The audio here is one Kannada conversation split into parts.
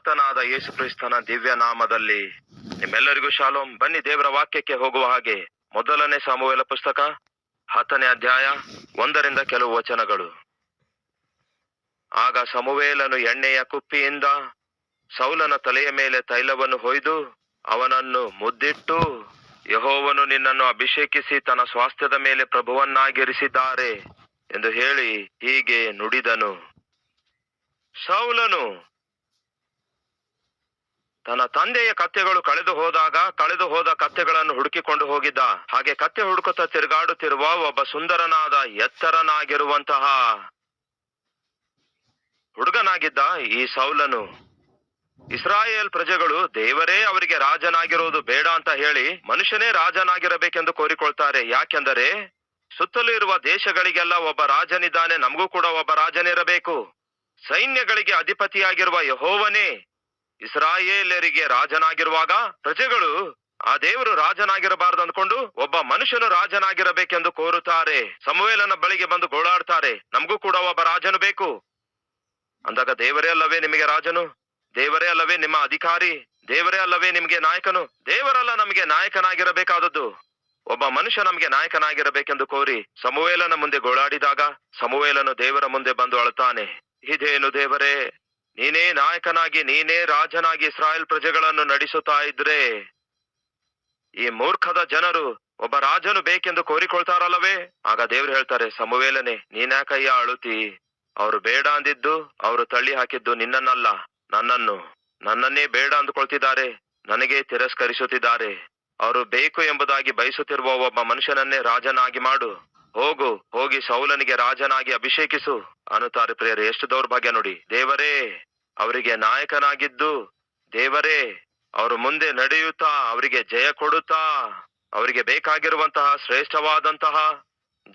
ಕರ್ತನಾದ ಯೇಸು ಕ್ರಿಸ್ತನ ದಿವ್ಯ ನಾಮದಲ್ಲಿ ನಿಮ್ಮೆಲ್ಲರಿಗೂ ಶಾಲೋಮ್. ಬನ್ನಿ ದೇವರ ವಾಕ್ಯಕ್ಕೆ ಹೋಗುವ ಹಾಗೆ. ಮೊದಲನೇ ಸಮುವೇಲ ಪುಸ್ತಕ 10ನೇ ಅಧ್ಯಾಯ 1ರಿಂದ ಕೆಲವು ವಚನಗಳು. ಆಗ ಸಮುವೇಲನು ಎಣ್ಣೆಯ ಕುಪ್ಪಿಯಿಂದ ಸೌಲನ ತಲೆಯ ಮೇಲೆ ತೈಲವನ್ನು ಹೊಯ್ದು ಅವನನ್ನು ಮುದ್ದಿಟ್ಟು, ಯೆಹೋವನು ನಿನ್ನನ್ನು ಅಭಿಷೇಕಿಸಿ ತನ್ನ ಸ್ವಾಸ್ಥ್ಯದ ಮೇಲೆ ಪ್ರಭುವನ್ನಾಗಿರಿಸಿದ್ದಾರೆ ಎಂದು ಹೇಳಿ ಹೀಗೆ ನುಡಿದನು. ಸೌಲನು ತನ್ನ ತಂದೆಯ ಕತ್ತೆಗಳು ಕಳೆದು ಹೋದ ಕತ್ತೆಗಳನ್ನು ಹುಡುಕಿಕೊಂಡು ಹೋಗಿದ್ದ. ಹಾಗೆ ಕತ್ತೆ ಹುಡುಕುತ್ತಾ ತಿರುಗಾಡುತ್ತಿರುವ ಒಬ್ಬ ಸುಂದರನಾದ ಎತ್ತರನಾಗಿರುವಂತಹ ಹುಡುಗನಾಗಿದ್ದ ಈ ಸೌಲನು. ಇಸ್ರಾಯೇಲ್ ಪ್ರಜೆಗಳು ದೇವರೇ ಅವರಿಗೆ ರಾಜನಾಗಿರುವುದು ಬೇಡ ಅಂತ ಹೇಳಿ ಮನುಷ್ಯನೇ ರಾಜನಾಗಿರಬೇಕೆಂದು ಕೋರಿಕೊಳ್ತಾರೆ. ಯಾಕೆಂದರೆ ಸುತ್ತಲೂ ಇರುವ ದೇಶಗಳಿಗೆಲ್ಲ ಒಬ್ಬ ರಾಜನಿದ್ದಾನೆ, ನಮಗೂ ಕೂಡ ಒಬ್ಬ ರಾಜನಿರಬೇಕು. ಸೈನ್ಯಗಳಿಗೆ ಅಧಿಪತಿಯಾಗಿರುವ ಯೆಹೋವನೇ ಇಸ್ರಾಯೇಲರಿಗೆ ರಾಜನಾಗಿರುವಾಗ ಪ್ರಜೆಗಳು ಆ ದೇವರು ರಾಜನಾಗಿರಬಾರದು ಅಂದ್ಕೊಂಡು ಒಬ್ಬ ಮನುಷ್ಯನು ರಾಜನಾಗಿರಬೇಕೆಂದು ಕೋರುತ್ತಾರೆ. ಸಮುವೇಲನ ಬಳಿಗೆ ಬಂದು ಗೋಳಾಡ್ತಾರೆ, ನಮಗೂ ಕೂಡ ಒಬ್ಬ ರಾಜನು ಬೇಕು. ಅಂದಾಗ ದೇವರೇ ಅಲ್ಲವೇ ನಿಮಗೆ ರಾಜನು? ದೇವರೇ ಅಲ್ಲವೇ ನಿಮ್ಮ ಅಧಿಕಾರಿ? ದೇವರೇ ಅಲ್ಲವೇ ನಿಮಗೆ ನಾಯಕನು? ದೇವರಲ್ಲ ನಮಗೆ ನಾಯಕನಾಗಿರಬೇಕಾದದ್ದು, ಒಬ್ಬ ಮನುಷ್ಯ ನಮಗೆ ನಾಯಕನಾಗಿರಬೇಕೆಂದು ಕೋರಿ ಸಮುವೇಲನ ಮುಂದೆ ಗೋಳಾಡಿದಾಗ ಸಮುವೇಲನು ದೇವರ ಮುಂದೆ ಬಂದು ಅಳುತ್ತಾನೆ. ಇದೇನು ದೇವರೇ, ನೀನೇ ನಾಯಕನಾಗಿ ನೀನೇ ರಾಜನಾಗಿ ಇಸ್ರಾಯೇಲ್ ಪ್ರಜೆಗಳನ್ನು ನಡೆಸುತ್ತಾ ಇದ್ರೆ ಈ ಮೂರ್ಖದ ಜನರು ಒಬ್ಬ ರಾಜನು ಬೇಕೆಂದು ಕೋರಿಕೊಳ್ತಾರಲ್ಲವೇ? ಆಗ ದೇವ್ರು ಹೇಳ್ತಾರೆ, ಸಮುವೇಲನೇ ನೀನ್ಯಾಕಯ್ಯ ಅಳುತ್ತಿ? ಅವರು ಬೇಡ ಅಂದಿದ್ದು, ಅವರು ತಳ್ಳಿ ಹಾಕಿದ್ದು ನಿನ್ನನ್ನಲ್ಲ ನನ್ನನ್ನು. ನನ್ನನ್ನೇ ಬೇಡ ಅಂದುಕೊಳ್ತಿದ್ದಾರೆ, ನನಗೆ ತಿರಸ್ಕರಿಸುತ್ತಿದ್ದಾರೆ. ಅವರು ಬೇಕು ಎಂಬುದಾಗಿ ಬಯಸುತ್ತಿರುವ ಒಬ್ಬ ಮನುಷ್ಯನನ್ನೇ ರಾಜನಾಗಿ ಮಾಡು. ಹೋಗಿ ಸೌಲನಿಗೆ ರಾಜನಾಗಿ ಅಭಿಷೇಕಿಸು ಅನ್ನುತ್ತಾರೆ. ಪ್ರಿಯರೇ, ಎಷ್ಟು ದೌರ್ಭಾಗ್ಯ ನೋಡಿ. ದೇವರೇ ಅವರಿಗೆ ನಾಯಕನಾಗಿದ್ದು, ದೇವರೇ ಅವರು ಮುಂದೆ ನಡೆಯುತ್ತಾ ಅವರಿಗೆ ಜಯ ಕೊಡುತ್ತಾ ಅವರಿಗೆ ಬೇಕಾಗಿರುವಂತಹ ಶ್ರೇಷ್ಠವಾದಂತಹ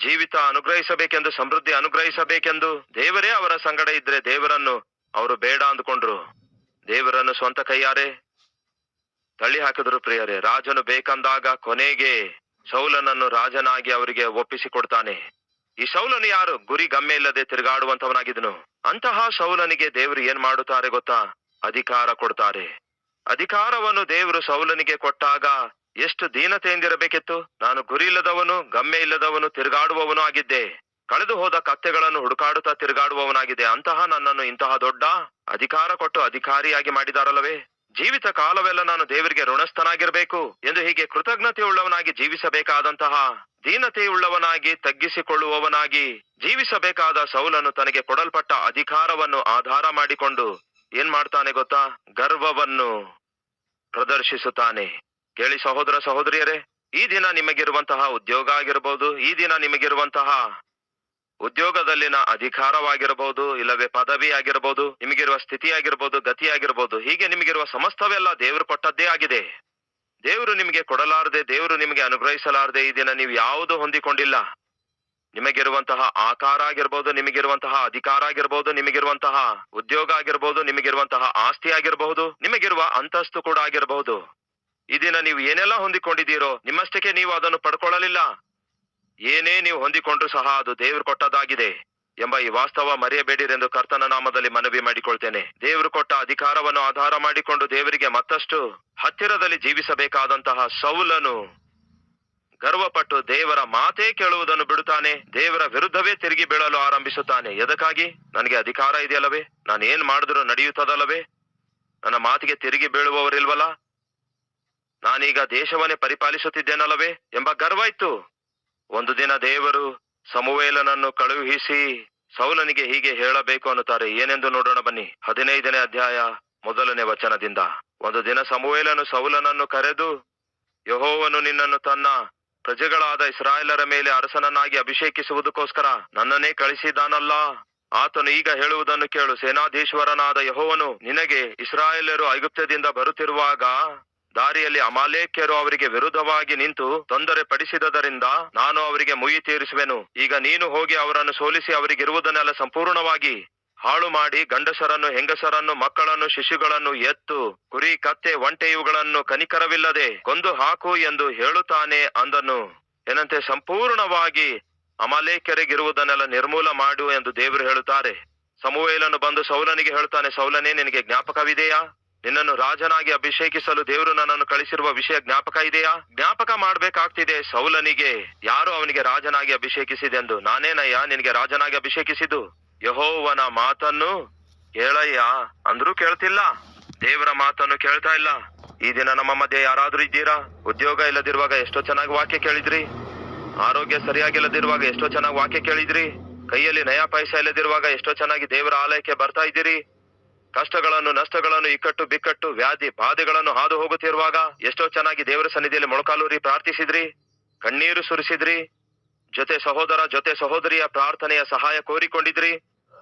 ಜೀವಿತ ಅನುಗ್ರಹಿಸಬೇಕೆಂದು, ಸಮೃದ್ಧಿ ಅನುಗ್ರಹಿಸಬೇಕೆಂದು ದೇವರೇ ಅವರ ಸಂಗಡ ಇದ್ರೆ ದೇವರನ್ನು ಅವರು ಬೇಡ ಅಂದುಕೊಂಡ್ರು. ದೇವರನ್ನು ಸ್ವಂತ ಕೈಯಾರೆ ತಳ್ಳಿ ಹಾಕಿದ್ರು. ಪ್ರಿಯರೇ, ರಾಜನು ಬೇಕಂದಾಗ ಕೊನೆಗೆ ಸೌಲನನ್ನು ರಾಜನಾಗಿ ಅವರಿಗೆ ಒಪ್ಪಿಸಿಕೊಡ್ತಾನೆ. ಈ ಸೌಲನು ಯಾರು? ಗುರಿ ಗಮ್ಮೆ ಇಲ್ಲದೆ ತಿರುಗಾಡುವಂತವನಾಗಿದ್ದನು. ಅಂತಹ ಸೌಲನಿಗೆ ದೇವರು ಏನ್ ಮಾಡುತ್ತಾರೆ ಗೊತ್ತಾ? ಅಧಿಕಾರ ಕೊಡ್ತಾರೆ. ಅಧಿಕಾರವನ್ನು ದೇವರು ಸೌಲನಿಗೆ ಕೊಟ್ಟಾಗ ಎಷ್ಟು ದೀನತೆಯಿಂದಿರಬೇಕಿತ್ತು. ನಾನು ಗುರಿ ಇಲ್ಲದವನು, ಗಮ್ಮೆ ಇಲ್ಲದವನು, ತಿರುಗಾಡುವವನು ಆಗಿದ್ದೆ. ಕಳೆದು ಹೋದ ಕತ್ತೆಗಳನ್ನು ಹುಡುಕಾಡುತ್ತಾ ತಿರುಗಾಡುವವನಾಗಿದೆ. ಅಂತಹ ನನ್ನನ್ನು ಇಂತಹ ದೊಡ್ಡ ಅಧಿಕಾರ ಕೊಟ್ಟು ಅಧಿಕಾರಿಯಾಗಿ ಮಾಡಿದಾರಲ್ಲವೇ? ಜೀವಿತ ಕಾಲವೆಲ್ಲ ನಾನು ದೇವರಿಗೆ ಋಣಸ್ಥನಾಗಿರ್ಬೇಕು ಎಂದು ಹೀಗೆ ಕೃತಜ್ಞತೆಯುಳ್ಳವನಾಗಿ ಜೀವಿಸಬೇಕಾದಂತಹ, ದೀನತೆಯುಳ್ಳವನಾಗಿ ತಗ್ಗಿಸಿಕೊಳ್ಳುವವನಾಗಿ ಜೀವಿಸಬೇಕಾದ ಸೌಲನು ತನಗೆ ಕೊಡಲ್ಪಟ್ಟ ಅಧಿಕಾರವನ್ನು ಆಧಾರ ಮಾಡಿಕೊಂಡು ಏನ್ ಮಾಡ್ತಾನೆ ಗೊತ್ತಾ? ಗರ್ವವನ್ನು ಪ್ರದರ್ಶಿಸುತ್ತಾನೆ. ಕೇಳಿ ಸಹೋದರ ಸಹೋದರಿಯರೇ, ಈ ದಿನ ನಿಮಗಿರುವಂತಹ ಉದ್ಯೋಗ ಆಗಿರಬಹುದು, ಈ ದಿನ ನಿಮಗಿರುವಂತಹ ಉದ್ಯೋಗದಲ್ಲಿನ ಅಧಿಕಾರವಾಗಿರಬಹುದು, ಇಲ್ಲವೇ ಪದವಿ ಆಗಿರಬಹುದು, ನಿಮಗಿರುವ ಸ್ಥಿತಿ ಆಗಿರ್ಬೋದು, ಗತಿ ಆಗಿರ್ಬೋದು, ಹೀಗೆ ನಿಮಗಿರುವ ಸಮಸ್ತವೆಲ್ಲ ದೇವರು ಕೊಟ್ಟದ್ದೇ ಆಗಿದೆ. ದೇವರು ನಿಮಗೆ ಕೊಡಲಾರದೆ, ದೇವರು ನಿಮಗೆ ಅನುಗ್ರಹಿಸಲಾರದೆ ಈ ದಿನ ನೀವು ಯಾವುದು ಹೊಂದಿಕೊಂಡಿಲ್ಲ. ನಿಮಗಿರುವಂತಹ ಆಕಾರ ಆಗಿರ್ಬೋದು, ನಿಮಗಿರುವಂತಹ ಅಧಿಕಾರ ಆಗಿರ್ಬೋದು, ನಿಮಗಿರುವಂತಹ ಉದ್ಯೋಗ ಆಗಿರ್ಬೋದು, ನಿಮಗಿರುವಂತಹ ಆಸ್ತಿ ಆಗಿರಬಹುದು, ನಿಮಗಿರುವ ಅಂತಸ್ತು ಕೂಡ ಆಗಿರಬಹುದು. ಈ ದಿನ ನೀವು ಏನೆಲ್ಲ ಹೊಂದಿಕೊಂಡಿದ್ದೀರೋ ನಿಮ್ಮಷ್ಟಕ್ಕೆ ನೀವು ಅದನ್ನು ಪಡ್ಕೊಳ್ಳಲಿಲ್ಲ. ಏನೇ ನೀವು ಹೊಂದಿಕೊಂಡ್ರು ಸಹ ಅದು ದೇವರು ಕೊಟ್ಟದಾಗಿದೆ ಎಂಬ ಈ ವಾಸ್ತವ ಮರೆಯಬೇಡಿರೆಂದು ಕರ್ತನ ನಾಮದಲ್ಲಿ ಮನವಿ ಮಾಡಿಕೊಳ್ತೇನೆ. ದೇವರು ಕೊಟ್ಟ ಅಧಿಕಾರವನ್ನು ಆಧಾರ ಮಾಡಿಕೊಂಡು ದೇವರಿಗೆ ಮತ್ತಷ್ಟು ಹತ್ತಿರದಲ್ಲಿ ಜೀವಿಸಬೇಕಾದಂತಹ ಸೌಲನು ಗರ್ವಪಟ್ಟು ದೇವರ ಮಾತೇ ಕೇಳುವುದನ್ನು ಬಿಡುತ್ತಾನೆ. ದೇವರ ವಿರುದ್ಧವೇ ತಿರುಗಿ ಬೀಳಲು ಆರಂಭಿಸುತ್ತಾನೆ. ಎದಕ್ಕಾಗಿ? ನನಗೆ ಅಧಿಕಾರ ಇದೆಯಲ್ಲವೇ, ನಾನು ಏನ್ ಮಾಡಿದ್ರು ನಡೆಯುತ್ತದಲ್ಲವೇ, ನನ್ನ ಮಾತಿಗೆ ತಿರುಗಿ ಬೀಳುವವರಿಲ್ವಲ್ಲ, ನಾನೀಗ ದೇಶವನ್ನೇ ಪರಿಪಾಲಿಸುತ್ತಿದ್ದೇನಲ್ಲವೇ ಎಂಬ ಗರ್ವ ಇತ್ತು. ಒಂದು ದಿನ ದೇವರು ಸಮುವೇಲನನ್ನು ಕಳುಹಿಸಿ ಸೌಲನಿಗೆ ಹೀಗೆ ಹೇಳಬೇಕು ಅನ್ನುತ್ತಾರೆ. ಏನೆಂದು ನೋಡೋಣ ಬನ್ನಿ. 15ನೇ ಅಧ್ಯಾಯ 1ನೇ ವಚನದಿಂದ. ಒಂದು ದಿನ ಸಮುವೇಲನು ಸೌಲನನ್ನು ಕರೆದು, ಯೆಹೋವನು ನಿನ್ನನ್ನು ತನ್ನ ಪ್ರಜೆಗಳಾದ ಇಸ್ರಾಯೇಲರ ಮೇಲೆ ಅರಸನನ್ನಾಗಿ ಅಭಿಷೇಕಿಸುವುದಕ್ಕೋಸ್ಕರ ನನ್ನನ್ನೇ ಕಳಿಸಿದಾನಲ್ಲ. ಆತನು ಈಗ ಹೇಳುವುದನ್ನು ಕೇಳು. ಸೇನಾಧೀಶ್ವರನಾದ ಯೆಹೋವನು ನಿನಗೆ, ಇಸ್ರಾಯೇಲರು ಐಗುಪ್ತದಿಂದ ಬರುತ್ತಿರುವಾಗ ದಾರಿಯಲ್ಲಿ ಅಮಾಲೇಕ್ಯರು ಅವರಿಗೆ ವಿರುದ್ಧವಾಗಿ ನಿಂತು ತೊಂದರೆ ಪಡಿಸಿದದರಿಂದ ನಾನು ಅವರಿಗೆ ಮುಯ್ಯಿ ತೀರಿಸುವೆನು. ಈಗ ನೀನು ಹೋಗಿ ಅವರನ್ನು ಸೋಲಿಸಿ ಅವರಿಗಿರುವುದನ್ನೆಲ್ಲ ಸಂಪೂರ್ಣವಾಗಿ ಹಾಳು ಮಾಡಿ ಗಂಡಸರನ್ನು, ಹೆಂಗಸರನ್ನು, ಮಕ್ಕಳನ್ನು, ಶಿಶುಗಳನ್ನು, ಎತ್ತು, ಕುರಿ, ಕತ್ತೆ, ಒಂಟೆ ಇವುಗಳನ್ನು ಕನಿಕರವಿಲ್ಲದೆ ಕೊಂದು ಹಾಕು ಎಂದು ಹೇಳುತ್ತಾನೆ ಅಂದನು. ಏನಂತೆ? ಸಂಪೂರ್ಣವಾಗಿ ಅಮಾಲೇಕ್ಯರಿಗಿರುವುದನ್ನೆಲ್ಲ ನಿರ್ಮೂಲ ಮಾಡು ಎಂದು ದೇವರು ಹೇಳುತ್ತಾರೆ. ಸಮುವೇಲನು ಬಂದು ಸೌಲನಿಗೆ ಹೇಳ್ತಾನೆ, ಸೌಲನೇ, ನಿನಗೆ ಜ್ಞಾಪಕವಿದೆಯಾ? ನಿನ್ನನ್ನು ರಾಜನಾಗಿ ಅಭಿಷೇಕಿಸಲು ದೇವರು ನನ್ನನ್ನು ಕಳಿಸಿರುವ ವಿಷಯ ಜ್ಞಾಪಕ ಇದೆಯಾ? ಜ್ಞಾಪಕ ಮಾಡ್ಬೇಕಾಗ್ತಿದೆ ಸೌಲನಿಗೆ, ಯಾರು ಅವನಿಗೆ ರಾಜನಾಗಿ ಅಭಿಷೇಕಿಸಿದೆಂದು. ನಾನೇನಯ್ಯ ನಿನಗೆ ರಾಜನಾಗಿ ಅಭಿಷೇಕಿಸಿದ್ದು? ಯೆಹೋವನ ಮಾತನ್ನು ಕೇಳಯ್ಯ ಅಂದ್ರೂ ಕೇಳ್ತಿಲ್ಲ, ದೇವರ ಮಾತನ್ನು ಕೇಳ್ತಾ ಇಲ್ಲ. ಈ ದಿನ ನಮ್ಮ ಮಧ್ಯೆ ಯಾರಾದ್ರೂ ಇದ್ದೀರಾ? ಉದ್ಯೋಗ ಇಲ್ಲದಿರುವಾಗ ಎಷ್ಟೋ ಚೆನ್ನಾಗಿ ವಾಕ್ಯ ಕೇಳಿದ್ರಿ. ಆರೋಗ್ಯ ಸರಿಯಾಗಿಲ್ಲದಿರುವಾಗ ಎಷ್ಟೋ ಚೆನ್ನಾಗಿ ವಾಕ್ಯ ಕೇಳಿದ್ರಿ. ಕೈಯಲ್ಲಿ ನಯಾ ಪೈಸಾ ಇಲ್ಲದಿರುವಾಗ ಎಷ್ಟೋ ಚೆನ್ನಾಗಿ ದೇವರ ಆಲಯಕ್ಕೆ ಬರ್ತಾ ಇದ್ದೀರಿ. ಕಷ್ಟಗಳನ್ನು, ನಷ್ಟಗಳನ್ನು, ಇಕ್ಕಟ್ಟು ಬಿಕ್ಕಟ್ಟು, ವ್ಯಾಧಿ ಬಾಧೆಗಳನ್ನು ಹಾದು ಹೋಗುತ್ತಿರುವಾಗ ಎಷ್ಟೋ ಚೆನ್ನಾಗಿ ದೇವರ ಸನ್ನಿಧಿಯಲ್ಲಿ ಮೊಳಕಾಲೂರಿ ಪ್ರಾರ್ಥಿಸಿದ್ರಿ, ಕಣ್ಣೀರು ಸುರಿಸಿದ್ರಿ, ಜೊತೆ ಸಹೋದರ ಜೊತೆ ಸಹೋದರಿಯ ಪ್ರಾರ್ಥನೆಯ ಸಹಾಯ ಕೋರಿಕೊಂಡಿದ್ರಿ.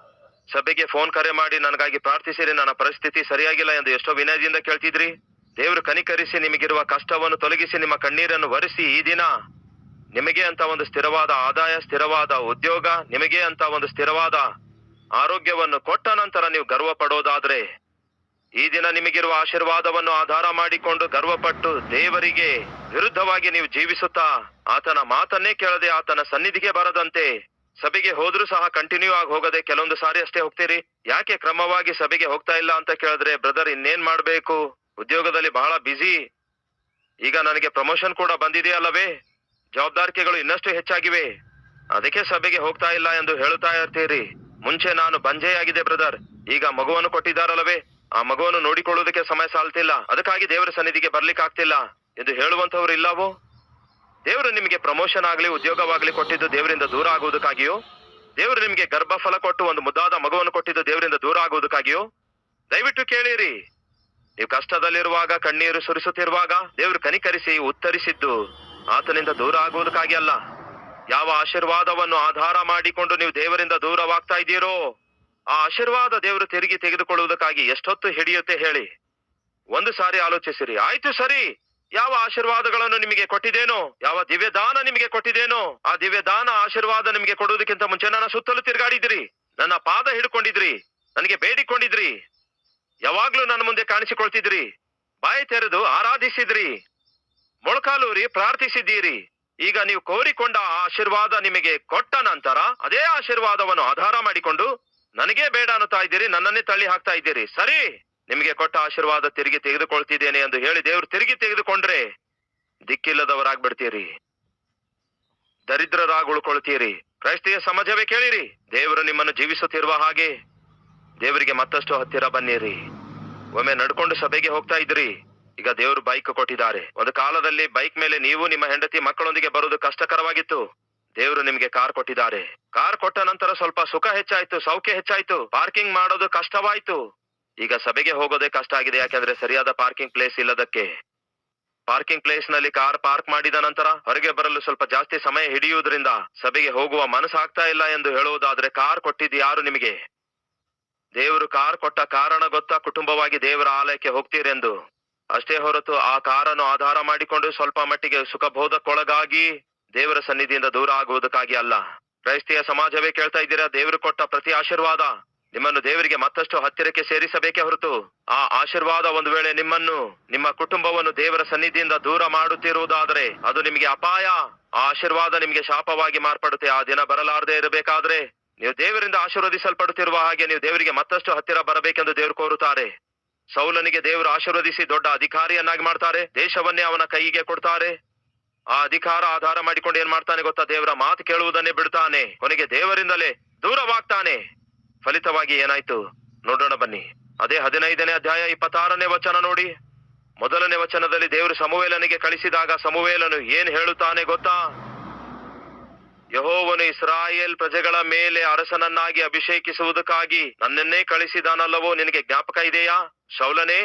ಸಭೆಗೆ ಫೋನ್ ಕರೆ ಮಾಡಿ ನನಗಾಗಿ ಪ್ರಾರ್ಥಿಸಿರಿ, ನನ್ನ ಪರಿಸ್ಥಿತಿ ಸರಿಯಾಗಿಲ್ಲ ಎಂದು ಎಷ್ಟೋ ವಿನಯದಿಂದ ಕೇಳ್ತಿದ್ರಿ. ದೇವರು ಕನಿಕರಿಸಿ ನಿಮಗಿರುವ ಕಷ್ಟವನ್ನು ತೊಲಗಿಸಿ ನಿಮ್ಮ ಕಣ್ಣೀರನ್ನು ಒರೆಸಿ ಈ ದಿನ ನಿಮಗೆ ಅಂತ ಒಂದು ಸ್ಥಿರವಾದ ಆದಾಯ, ಸ್ಥಿರವಾದ ಉದ್ಯೋಗ, ನಿಮಗೆ ಅಂತ ಒಂದು ಸ್ಥಿರವಾದ ಆರೋಗ್ಯವನ್ನು ಕೊಟ್ಟ ನಂತರ ನೀವು ಗರ್ವ ಪಡೋದಾದ್ರೆ, ಈ ದಿನ ನಿಮಗಿರುವ ಆಶೀರ್ವಾದವನ್ನು ಆಧಾರ ಮಾಡಿಕೊಂಡು ಗರ್ವಪಟ್ಟು ದೇವರಿಗೆ ವಿರುದ್ಧವಾಗಿ ನೀವು ಜೀವಿಸುತ್ತಾ ಆತನ ಮಾತನ್ನೇ ಕೇಳದೆ ಆತನ ಸನ್ನಿಧಿಗೆ ಬರದಂತೆ ಸಭೆಗೆ ಹೋದ್ರೂ ಸಹ ಕಂಟಿನ್ಯೂ ಆಗಿ ಹೋಗದೆ ಕೆಲವೊಂದು ಸಾರಿ ಅಷ್ಟೇ ಹೋಗ್ತೀರಿ. ಯಾಕೆ ಕ್ರಮವಾಗಿ ಸಭೆಗೆ ಹೋಗ್ತಾ ಇಲ್ಲ ಅಂತ ಕೇಳಿದ್ರೆ, ಬ್ರದರ್ ಇನ್ನೇನ್ ಮಾಡ್ಬೇಕು, ಉದ್ಯೋಗದಲ್ಲಿ ಬಹಳ ಬ್ಯುಸಿ, ಈಗ ನನಗೆ ಪ್ರಮೋಷನ್ ಕೂಡ ಬಂದಿದೆಯಲ್ಲವೇ, ಜವಾಬ್ದಾರಿಕೆಗಳು ಇನ್ನಷ್ಟು ಹೆಚ್ಚಾಗಿವೆ, ಅದಕ್ಕೆ ಸಭೆಗೆ ಹೋಗ್ತಾ ಇಲ್ಲ ಎಂದು ಹೇಳುತ್ತಾ ಇರ್ತೀರಿ. ಮುಂಚೆ ನಾನು ಬಂಜೆಯಾಗಿದೆ ಬ್ರದರ್, ಈಗ ಮಗುವನ್ನು ಕೊಟ್ಟಿದ್ದಾರಲ್ಲವೇ, ಆ ಮಗುವನ್ನು ನೋಡಿಕೊಳ್ಳುವುದಕ್ಕೆ ಸಮಯ ಸಾಲ್ತಿಲ್ಲ, ಅದಕ್ಕಾಗಿ ದೇವರ ಸನ್ನಿಧಿಗೆ ಬರ್ಲಿಕ್ಕೆ ಆಗ್ತಿಲ್ಲ ಎಂದು ಹೇಳುವಂತವ್ರು ಇಲ್ಲವೋ? ದೇವರು ನಿಮಗೆ ಪ್ರಮೋಷನ್ ಆಗ್ಲಿ ಉದ್ಯೋಗವಾಗ್ಲಿ ಕೊಟ್ಟಿದ್ದು ದೇವರಿಂದ ದೂರ ಆಗುವುದಕ್ಕಾಗಿಯೋ? ದೇವರು ನಿಮಗೆ ಗರ್ಭಫಲ ಕೊಟ್ಟು ಒಂದು ಮುದ್ದಾದ ಮಗುವನ್ನು ಕೊಟ್ಟಿದ್ದು ದೇವರಿಂದ ದೂರ ಆಗುವುದಕ್ಕಾಗಿಯೋ? ದಯವಿಟ್ಟು ಕೇಳಿರಿ, ನೀವು ಕಷ್ಟದಲ್ಲಿರುವಾಗ, ಕಣ್ಣೀರು ಸುರಿಸುತ್ತಿರುವಾಗ ದೇವರು ಕನಿಕರಿಸಿ ಉತ್ತರಿಸಿದ್ದು ಆತನಿಂದ ದೂರ ಆಗುವುದಕ್ಕಾಗಿ ಅಲ್ಲ. ಯಾವ ಆಶೀರ್ವಾದವನ್ನು ಆಧಾರ ಮಾಡಿಕೊಂಡು ನೀವು ದೇವರಿಂದ ದೂರವಾಗ್ತಾ ಇದ್ದೀರೋ ಆ ಆಶೀರ್ವಾದ ದೇವರು ತಿರುಗಿ ತೆಗೆದುಕೊಳ್ಳುವುದಕ್ಕಾಗಿ ಎಷ್ಟೊತ್ತು ಹಿಡಿಯುತ್ತೆ ಹೇಳಿ? ಒಂದು ಸಾರಿ ಆಲೋಚಿಸಿರಿ. ಆಯ್ತು ಸರಿ, ಯಾವ ಆಶೀರ್ವಾದಗಳನ್ನು ನಿಮಗೆ ಕೊಟ್ಟಿದ್ದೇನೋ, ಯಾವ ದಿವ್ಯದಾನ ನಿಮಗೆ ಕೊಟ್ಟಿದ್ದೇನೋ, ಆ ದಿವ್ಯದಾನ ಆಶೀರ್ವಾದ ನಿಮಗೆ ಕೊಡುವುದಕ್ಕಿಂತ ಮುಂಚೆ ನನ್ನ ಸುತ್ತಲೂ ತಿರುಗಾಡಿದ್ರಿ, ನನ್ನ ಪಾದ ಹಿಡ್ಕೊಂಡಿದ್ರಿ, ನನಗೆ ಬೇಡಿಕೊಂಡಿದ್ರಿ, ಯಾವಾಗ್ಲೂ ನನ್ನ ಮುಂದೆ ಕಾಣಿಸಿಕೊಳ್ತಿದ್ರಿ, ಬಾಯಿ ತೆರೆದು ಆರಾಧಿಸಿದ್ರಿ, ಮೊಳಕಾಲೂರಿ ಪ್ರಾರ್ಥಿಸಿದ್ದೀರಿ. ಈಗ ನೀವು ಕೋರಿಕೊಂಡ ಆ ಆಶೀರ್ವಾದ ನಿಮಗೆ ಕೊಟ್ಟ ನಂತರ ಅದೇ ಆಶೀರ್ವಾದವನ್ನು ಆಧಾರ ಮಾಡಿಕೊಂಡು ನನಗೇ ಬೇಡ ಅನ್ನುತ್ತಾ ಇದ್ದೀರಿ, ನನ್ನನ್ನೇ ತಳ್ಳಿ ಹಾಕ್ತಾ ಇದ್ದೀರಿ. ಸರಿ, ನಿಮಗೆ ಕೊಟ್ಟ ಆಶೀರ್ವಾದ ತಿರುಗಿ ತೆಗೆದುಕೊಳ್ತಿದ್ದೇನೆ ಎಂದು ಹೇಳಿ ದೇವರು ತಿರುಗಿ ತೆಗೆದುಕೊಂಡ್ರೆ ದಿಕ್ಕಿಲ್ಲದವರಾಗ್ಬಿಡ್ತೀರಿ, ದರಿದ್ರರಾಗಿ ಉಳ್ಕೊಳ್ತೀರಿ. ಕ್ರೈಸ್ತಿಯ ಸಮಾಜವೇ ಕೇಳಿರಿ, ದೇವರು ನಿಮ್ಮನ್ನು ಜೀವಿಸುತ್ತಿರುವ ಹಾಗೆ ದೇವರಿಗೆ ಮತ್ತಷ್ಟು ಹತ್ತಿರ ಬನ್ನಿರಿ. ಒಮ್ಮೆ ನಡ್ಕೊಂಡು ಸಭೆಗೆ ಹೋಗ್ತಾ ಇದ್ರಿ, ಈಗ ದೇವರು ಬೈಕ್ ಕೊಟ್ಟಿದ್ದಾರೆ. ಒಂದು ಕಾಲದಲ್ಲಿ ಬೈಕ್ ಮೇಲೆ ನೀವು ನಿಮ್ಮ ಹೆಂಡತಿ ಮಕ್ಕಳೊಂದಿಗೆ ಬರುವುದು ಕಷ್ಟಕರವಾಗಿತ್ತು, ದೇವರು ನಿಮ್ಗೆ ಕಾರ್ ಕೊಟ್ಟಿದ್ದಾರೆ. ಕಾರ್ ಕೊಟ್ಟ ನಂತರ ಸ್ವಲ್ಪ ಸುಖ ಹೆಚ್ಚಾಯ್ತು, ಸೌಖ್ಯ ಹೆಚ್ಚಾಯ್ತು, ಪಾರ್ಕಿಂಗ್ ಮಾಡೋದು ಕಷ್ಟವಾಯ್ತು. ಈಗ ಸಭೆಗೆ ಹೋಗೋದೇ ಕಷ್ಟ ಆಗಿದೆ, ಯಾಕೆಂದ್ರೆ ಸರಿಯಾದ ಪಾರ್ಕಿಂಗ್ ಪ್ಲೇಸ್ ಇಲ್ಲದಕ್ಕೆ. ಪಾರ್ಕಿಂಗ್ ಪ್ಲೇಸ್ ನಲ್ಲಿ ಕಾರ್ ಪಾರ್ಕ್ ಮಾಡಿದ ನಂತರ ಹೊರಗೆ ಬರಲು ಸ್ವಲ್ಪ ಜಾಸ್ತಿ ಸಮಯ ಹಿಡಿಯುವುದರಿಂದ ಸಭೆಗೆ ಹೋಗುವ ಮನಸ್ಸಾಗ್ತಾ ಇಲ್ಲ ಎಂದು ಹೇಳುವುದಾದ್ರೆ, ಕಾರ್ ಕೊಟ್ಟಿದ್ದು ಯಾರು ನಿಮಗೆ? ದೇವರು ಕಾರ್ ಕೊಟ್ಟ ಕಾರಣ ಗೊತ್ತಾ? ಕುಟುಂಬವಾಗಿ ದೇವರ ಆಲಯಕ್ಕೆ ಹೋಗ್ತೀರೆಂದು. ಅಷ್ಟೇ ಹೊರತು ಆ ಕಾರನ್ನು ಆಧಾರ ಮಾಡಿಕೊಂಡು ಸ್ವಲ್ಪ ಮಟ್ಟಿಗೆ ಸುಖಬೋಧಕ್ಕೊಳಗಾಗಿ ದೇವರ ಸನ್ನಿಧಿಯಿಂದ ದೂರ ಆಗುವುದಕ್ಕಾಗಿ ಅಲ್ಲ. ಕ್ರೈಸ್ತಿಯ ಸಮಾಜವೇ ಕೇಳ್ತಾ ಇದ್ದೀರಾ, ದೇವರು ಕೊಟ್ಟ ಪ್ರತಿ ಆಶೀರ್ವಾದ ನಿಮ್ಮನ್ನು ದೇವರಿಗೆ ಮತ್ತಷ್ಟು ಹತ್ತಿರಕ್ಕೆ ಸೇರಿಸಬೇಕೇ ಹೊರತು ಆ ಆಶೀರ್ವಾದ ಒಂದು ವೇಳೆ ನಿಮ್ಮನ್ನು, ನಿಮ್ಮ ಕುಟುಂಬವನ್ನು ದೇವರ ಸನ್ನಿಧಿಯಿಂದ ದೂರ ಮಾಡುತ್ತಿರುವುದಾದರೆ ಅದು ನಿಮಗೆ ಅಪಾಯ. ಆ ಆಶೀರ್ವಾದ ನಿಮಗೆ ಶಾಪವಾಗಿ ಮಾರ್ಪಡುತ್ತೆ. ಆ ದಿನ ಬರಲಾರದೆ ಇರಬೇಕಾದ್ರೆ ನೀವು ದೇವರಿಂದ ಆಶೀರ್ವದಿಸಲ್ಪಡುತ್ತಿರುವ ಹಾಗೆ ನೀವು ದೇವರಿಗೆ ಮತ್ತಷ್ಟು ಹತ್ತಿರ ಬರಬೇಕೆಂದು ದೇವರು ಕೋರುತ್ತಾರೆ. ಸೌಲನಿಗೆ ದೇವರು ಆಶೀರ್ವದಿಸಿ ದೊಡ್ಡ ಅಧಿಕಾರಿಯನ್ನಾಗಿ ಮಾಡ್ತಾರೆ, ದೇಶವನ್ನೇ ಅವನ ಕೈಗೆ ಕೊಡ್ತಾರೆ. ಆ ಅಧಿಕಾರ ಆಧಾರ ಮಾಡಿಕೊಂಡು ಏನ್ ಮಾಡ್ತಾನೆ ಗೊತ್ತಾ? ದೇವರ ಮಾತು ಕೇಳುವುದನ್ನೇ ಬಿಡ್ತಾನೆ, ಕೊನೆಗೆ ದೇವರಿಂದಲೇ ದೂರವಾಗ್ತಾನೆ. ಫಲಿತವಾಗಿ ಏನಾಯ್ತು ನೋಡೋಣ ಬನ್ನಿ. ಅದೇ 15ನೇ ಅಧ್ಯಾಯ 26ನೇ ವಚನ ನೋಡಿ. ಮೊದಲನೇ ವಚನದಲ್ಲಿ ದೇವರು ಸಮುವೇಲನಿಗೆ ಕಳಿಸಿದಾಗ ಸಮುವೇಲನು ಏನ್ ಹೇಳುತ್ತಾನೆ ಗೊತ್ತಾ? ಯೆಹೋವನು ಇಸ್ರಾಯೇಲ್ ಪ್ರಜೆಗಳ ಮೇಲೆ ಅರಸನನ್ನಾಗಿ ಅಭಿಷೇಕಿಸುವುದಕ್ಕಾಗಿ ನನ್ನನ್ನೇ ಕಳಿಸಿದಾನಲ್ಲವೋ, ನಿನಗೆ ಜ್ಞಾಪಕ ಇದೆಯಾ? ಶೌಲನೇ,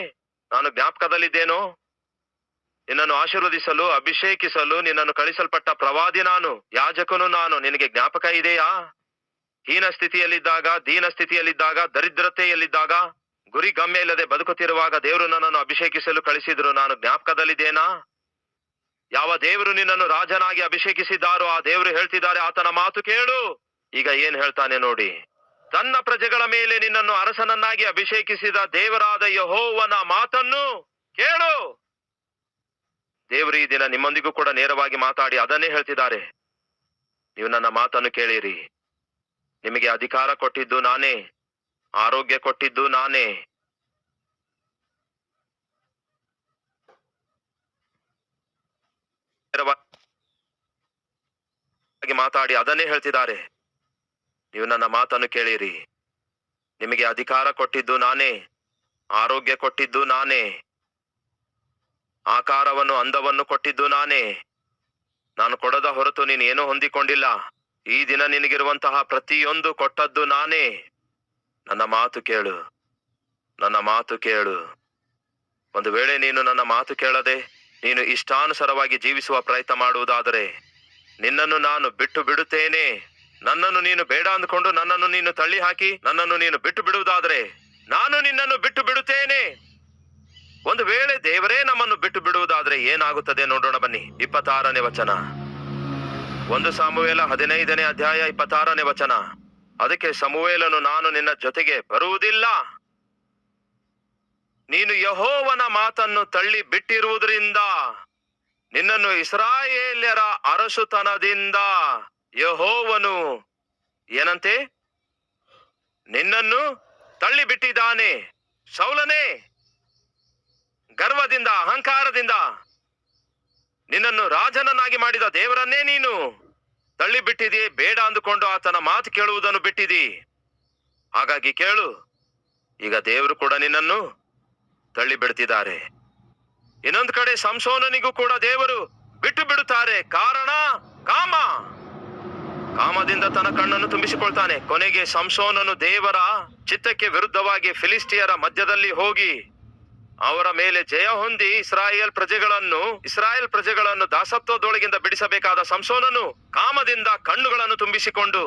ನಾನು ಜ್ಞಾಪಕದಲ್ಲಿದ್ದೇನೋ, ನಿನ್ನನ್ನು ಆಶೀರ್ವದಿಸಲು ಅಭಿಷೇಕಿಸಲು ನಿನ್ನನ್ನು ಕಳಿಸಲ್ಪಟ್ಟ ಪ್ರವಾದಿ ನಾನು, ಯಾಜಕನು ನಾನು. ನಿನಗೆ ಜ್ಞಾಪಕ ಇದೆಯಾ? ಹೀನ ಸ್ಥಿತಿಯಲ್ಲಿದ್ದಾಗ, ದೀನ ಸ್ಥಿತಿಯಲ್ಲಿದ್ದಾಗ, ದರಿದ್ರತೆಯಲ್ಲಿದ್ದಾಗ, ಗುರಿ ಗಮ್ಯ ಇಲ್ಲದೆ ಬದುಕುತ್ತಿರುವಾಗ ದೇವರು ನನ್ನನ್ನು ಅಭಿಷೇಕಿಸಲು ಕಳಿಸಿದ್ರು. ನಾನು ಜ್ಞಾಪಕದಲ್ಲಿದ್ದೇನಾ? ಯಾವ ದೇವರು ನಿನ್ನನ್ನು ರಾಜನಾಗಿ ಅಭಿಷೇಕಿಸಿದ್ದಾರೋ ಆ ದೇವರು ಹೇಳ್ತಿದ್ದಾರೆ, ಆತನ ಮಾತು ಕೇಳು. ಈಗ ಏನ್ ಹೇಳ್ತಾನೆ ನೋಡಿ. ತನ್ನ ಪ್ರಜೆಗಳ ಮೇಲೆ ನಿನ್ನನ್ನು ಅರಸನನ್ನಾಗಿ ಅಭಿಷೇಕಿಸಿದ ದೇವರಾದ ಯೆಹೋವನ ಮಾತನ್ನು ಕೇಳು. ದೇವರು ಈ ದಿನ ನಿಮ್ಮೊಂದಿಗೂ ಕೂಡ ನೇರವಾಗಿ ಮಾತಾಡಿ ಅದನ್ನೇ ಹೇಳ್ತಿದ್ದಾರೆ. ನೀವು ನನ್ನ ಮಾತನ್ನು ಕೇಳಿರಿ, ನಿಮಗೆ ಅಧಿಕಾರ ಕೊಟ್ಟಿದ್ದು ನಾನೇ, ಆರೋಗ್ಯ ಕೊಟ್ಟಿದ್ದು ನಾನೇ. ಮಾತಾಡಿ ಅದನ್ನೇ ಹೇಳ್ತಿದ್ದಾರೆ. ನೀವು ನನ್ನ ಮಾತನ್ನು ಕೇಳಿರಿ. ನಿಮಗೆ ಅಧಿಕಾರ ಕೊಟ್ಟಿದ್ದು ನಾನೇ, ಆರೋಗ್ಯ ಕೊಟ್ಟಿದ್ದು ನಾನೇ, ಆಕಾರವನ್ನು ಅಂದವನ್ನು ಕೊಟ್ಟಿದ್ದು ನಾನೇ. ನಾನು ಕೊಡದ ಹೊರತು ನೀನು ಏನೂ ಹೊಂದಿಕೊಂಡಿಲ್ಲ. ಈ ದಿನ ನಿನಗಿರುವಂತಹ ಪ್ರತಿಯೊಂದು ಕೊಟ್ಟದ್ದು ನಾನೇ. ನನ್ನ ಮಾತು ಕೇಳು, ನನ್ನ ಮಾತು ಕೇಳು. ಒಂದು ವೇಳೆ ನೀನು ನನ್ನ ಮಾತು ಕೇಳದೆ ನೀನು ಇಷ್ಟಾನುಸಾರವಾಗಿ ಜೀವಿಸುವ ಪ್ರಯತ್ನ ಮಾಡುವುದಾದರೆ ನಿನ್ನನ್ನು ನಾನು ಬಿಟ್ಟು ಬಿಡುತ್ತೇನೆ. ನನ್ನನ್ನು ನೀನು ಬೇಡ ಅಂದುಕೊಂಡು ನನ್ನನ್ನು ನೀನು ತಳ್ಳಿ ಹಾಕಿ ನನ್ನನ್ನು ನೀನು ಬಿಟ್ಟು ಬಿಡುವುದಾದರೆ ನಾನು ನಿನ್ನನ್ನು ಬಿಟ್ಟು ಬಿಡುತ್ತೇನೆ. ಒಂದು ವೇಳೆ ದೇವರೇ ನಮ್ಮನ್ನು ಬಿಟ್ಟು ಬಿಡುವುದಾದ್ರೆ ಏನಾಗುತ್ತದೆ ನೋಡೋಣ ಬನ್ನಿ. 26ನೇ ವಚನ, 1 ಸಾಮುವೇಲ 15ನೇ ಅಧ್ಯಾಯ 26ನೇ ವಚನ. ಅದಕ್ಕೆ ಸಮುವೇಲನು, ನಾನು ನಿನ್ನ ಜೊತೆಗೆ ಬರುವುದಿಲ್ಲ. ನೀನು ಯೆಹೋವನ ಮಾತನ್ನು ತಳ್ಳಿ ಬಿಟ್ಟಿರುವುದರಿಂದ, ನಿನ್ನನ್ನು ಇಸ್ರಾಯೇಲ್ಯರ ಅರಸುತನದಿಂದ ಯೆಹೋವನು ಏನಂತೆ ನಿನ್ನನ್ನು ತಳ್ಳಿ ಬಿಟ್ಟಿದ್ದಾನೆ. ಸೌಲನೇ, ಗರ್ವದಿಂದ ಅಹಂಕಾರದಿಂದ ನಿನ್ನನ್ನು ರಾಜನನ್ನಾಗಿ ಮಾಡಿದ ದೇವರನ್ನೇ ನೀನು ತಳ್ಳಿ ಬಿಟ್ಟಿದಿ. ಬೇಡ ಅಂದುಕೊಂಡು ಆತನ ಮಾತು ಕೇಳುವುದನ್ನು ಬಿಟ್ಟಿದಿ. ಹಾಗಾಗಿ ಕೇಳು, ಈಗ ದೇವರು ಕೂಡ ನಿನ್ನನ್ನು ತಳ್ಳಿ ಬಿಡ್ತಿದ್ದಾರೆ. ಇನ್ನೊಂದು ಕಡೆ ಸಂಸೋನನಿಗೂ ಕೂಡ ದೇವರು ಬಿಟ್ಟು ಬಿಡುತ್ತಾರೆ. ಕಾರಣ ಕಾಮದಿಂದ ತನ್ನ ಕಣ್ಣನ್ನು ತುಂಬಿಸಿಕೊಳ್ತಾನೆ. ಕೊನೆಗೆ ಸಂಸೋನನು ದೇವರ ಚಿತ್ತಕ್ಕೆ ವಿರುದ್ಧವಾಗಿ ಫಿಲಿಸ್ಟಿಯರ ಮಧ್ಯದಲ್ಲಿ ಹೋಗಿ ಅವರ ಮೇಲೆ ಜಯ ಹೊಂದಿ ಇಸ್ರಾಯೇಲ್ ಪ್ರಜೆಗಳನ್ನು ದಾಸತ್ವದೊಳಗಿಂದ ಬಿಡಿಸಬೇಕಾದ ಸಂಸೋನನು ಕಾಮದಿಂದ ಕಣ್ಣುಗಳನ್ನು ತುಂಬಿಸಿಕೊಂಡು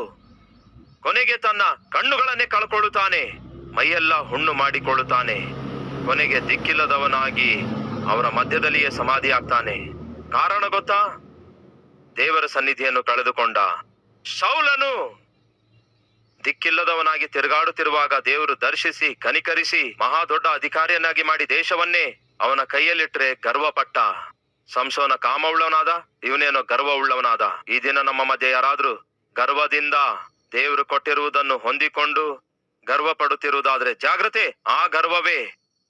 ಕೊನೆಗೆ ತನ್ನ ಕಣ್ಣುಗಳನ್ನೇ ಕಳ್ಕೊಳ್ಳುತ್ತಾನೆ, ಮೈಯೆಲ್ಲ ಹುಣ್ಣು ಮಾಡಿಕೊಳ್ಳುತ್ತಾನೆ. ಕೊನೆಗೆ ದಿಕ್ಕಿಲ್ಲದವನಾಗಿ ಅವರ ಮಧ್ಯದಲ್ಲಿಯೇ ಸಮಾಧಿ ಆಗ್ತಾನೆ. ಕಾರಣ ಗೊತ್ತಾ? ದೇವರ ಸನ್ನಿಧಿಯನ್ನು ಕಳೆದುಕೊಂಡ ಸೌಲನು ದಿಕ್ಕಿಲ್ಲದವನಾಗಿ ತಿರುಗಾಡುತ್ತಿರುವಾಗ ದೇವರು ದರ್ಶಿಸಿ ಕನಿಕರಿಸಿ ಮಹಾ ದೊಡ್ಡ ಅಧಿಕಾರಿಯನ್ನಾಗಿ ಮಾಡಿ ದೇಶವನ್ನೇ ಅವನ ಕೈಯಲ್ಲಿಟ್ರೆ ಗರ್ವಪಟ್ಟ. ಸಂಸೋನ ಕಾಮ ಉಳ್ಳವನಾದ, ಇವನೇನೋ ಗರ್ವ ಉಳ್ಳವನಾದ. ಈ ದಿನ ನಮ್ಮ ಮಧ್ಯೆ ಯಾರಾದ್ರೂ ಗರ್ವದಿಂದ ದೇವರು ಕೊಟ್ಟಿರುವುದನ್ನು ಹೊಂದಿಕೊಂಡು ಗರ್ವ ಪಡುತ್ತಿರುವುದಾದ್ರೆ ಜಾಗ್ರತೆ. ಆ ಗರ್ವವೇ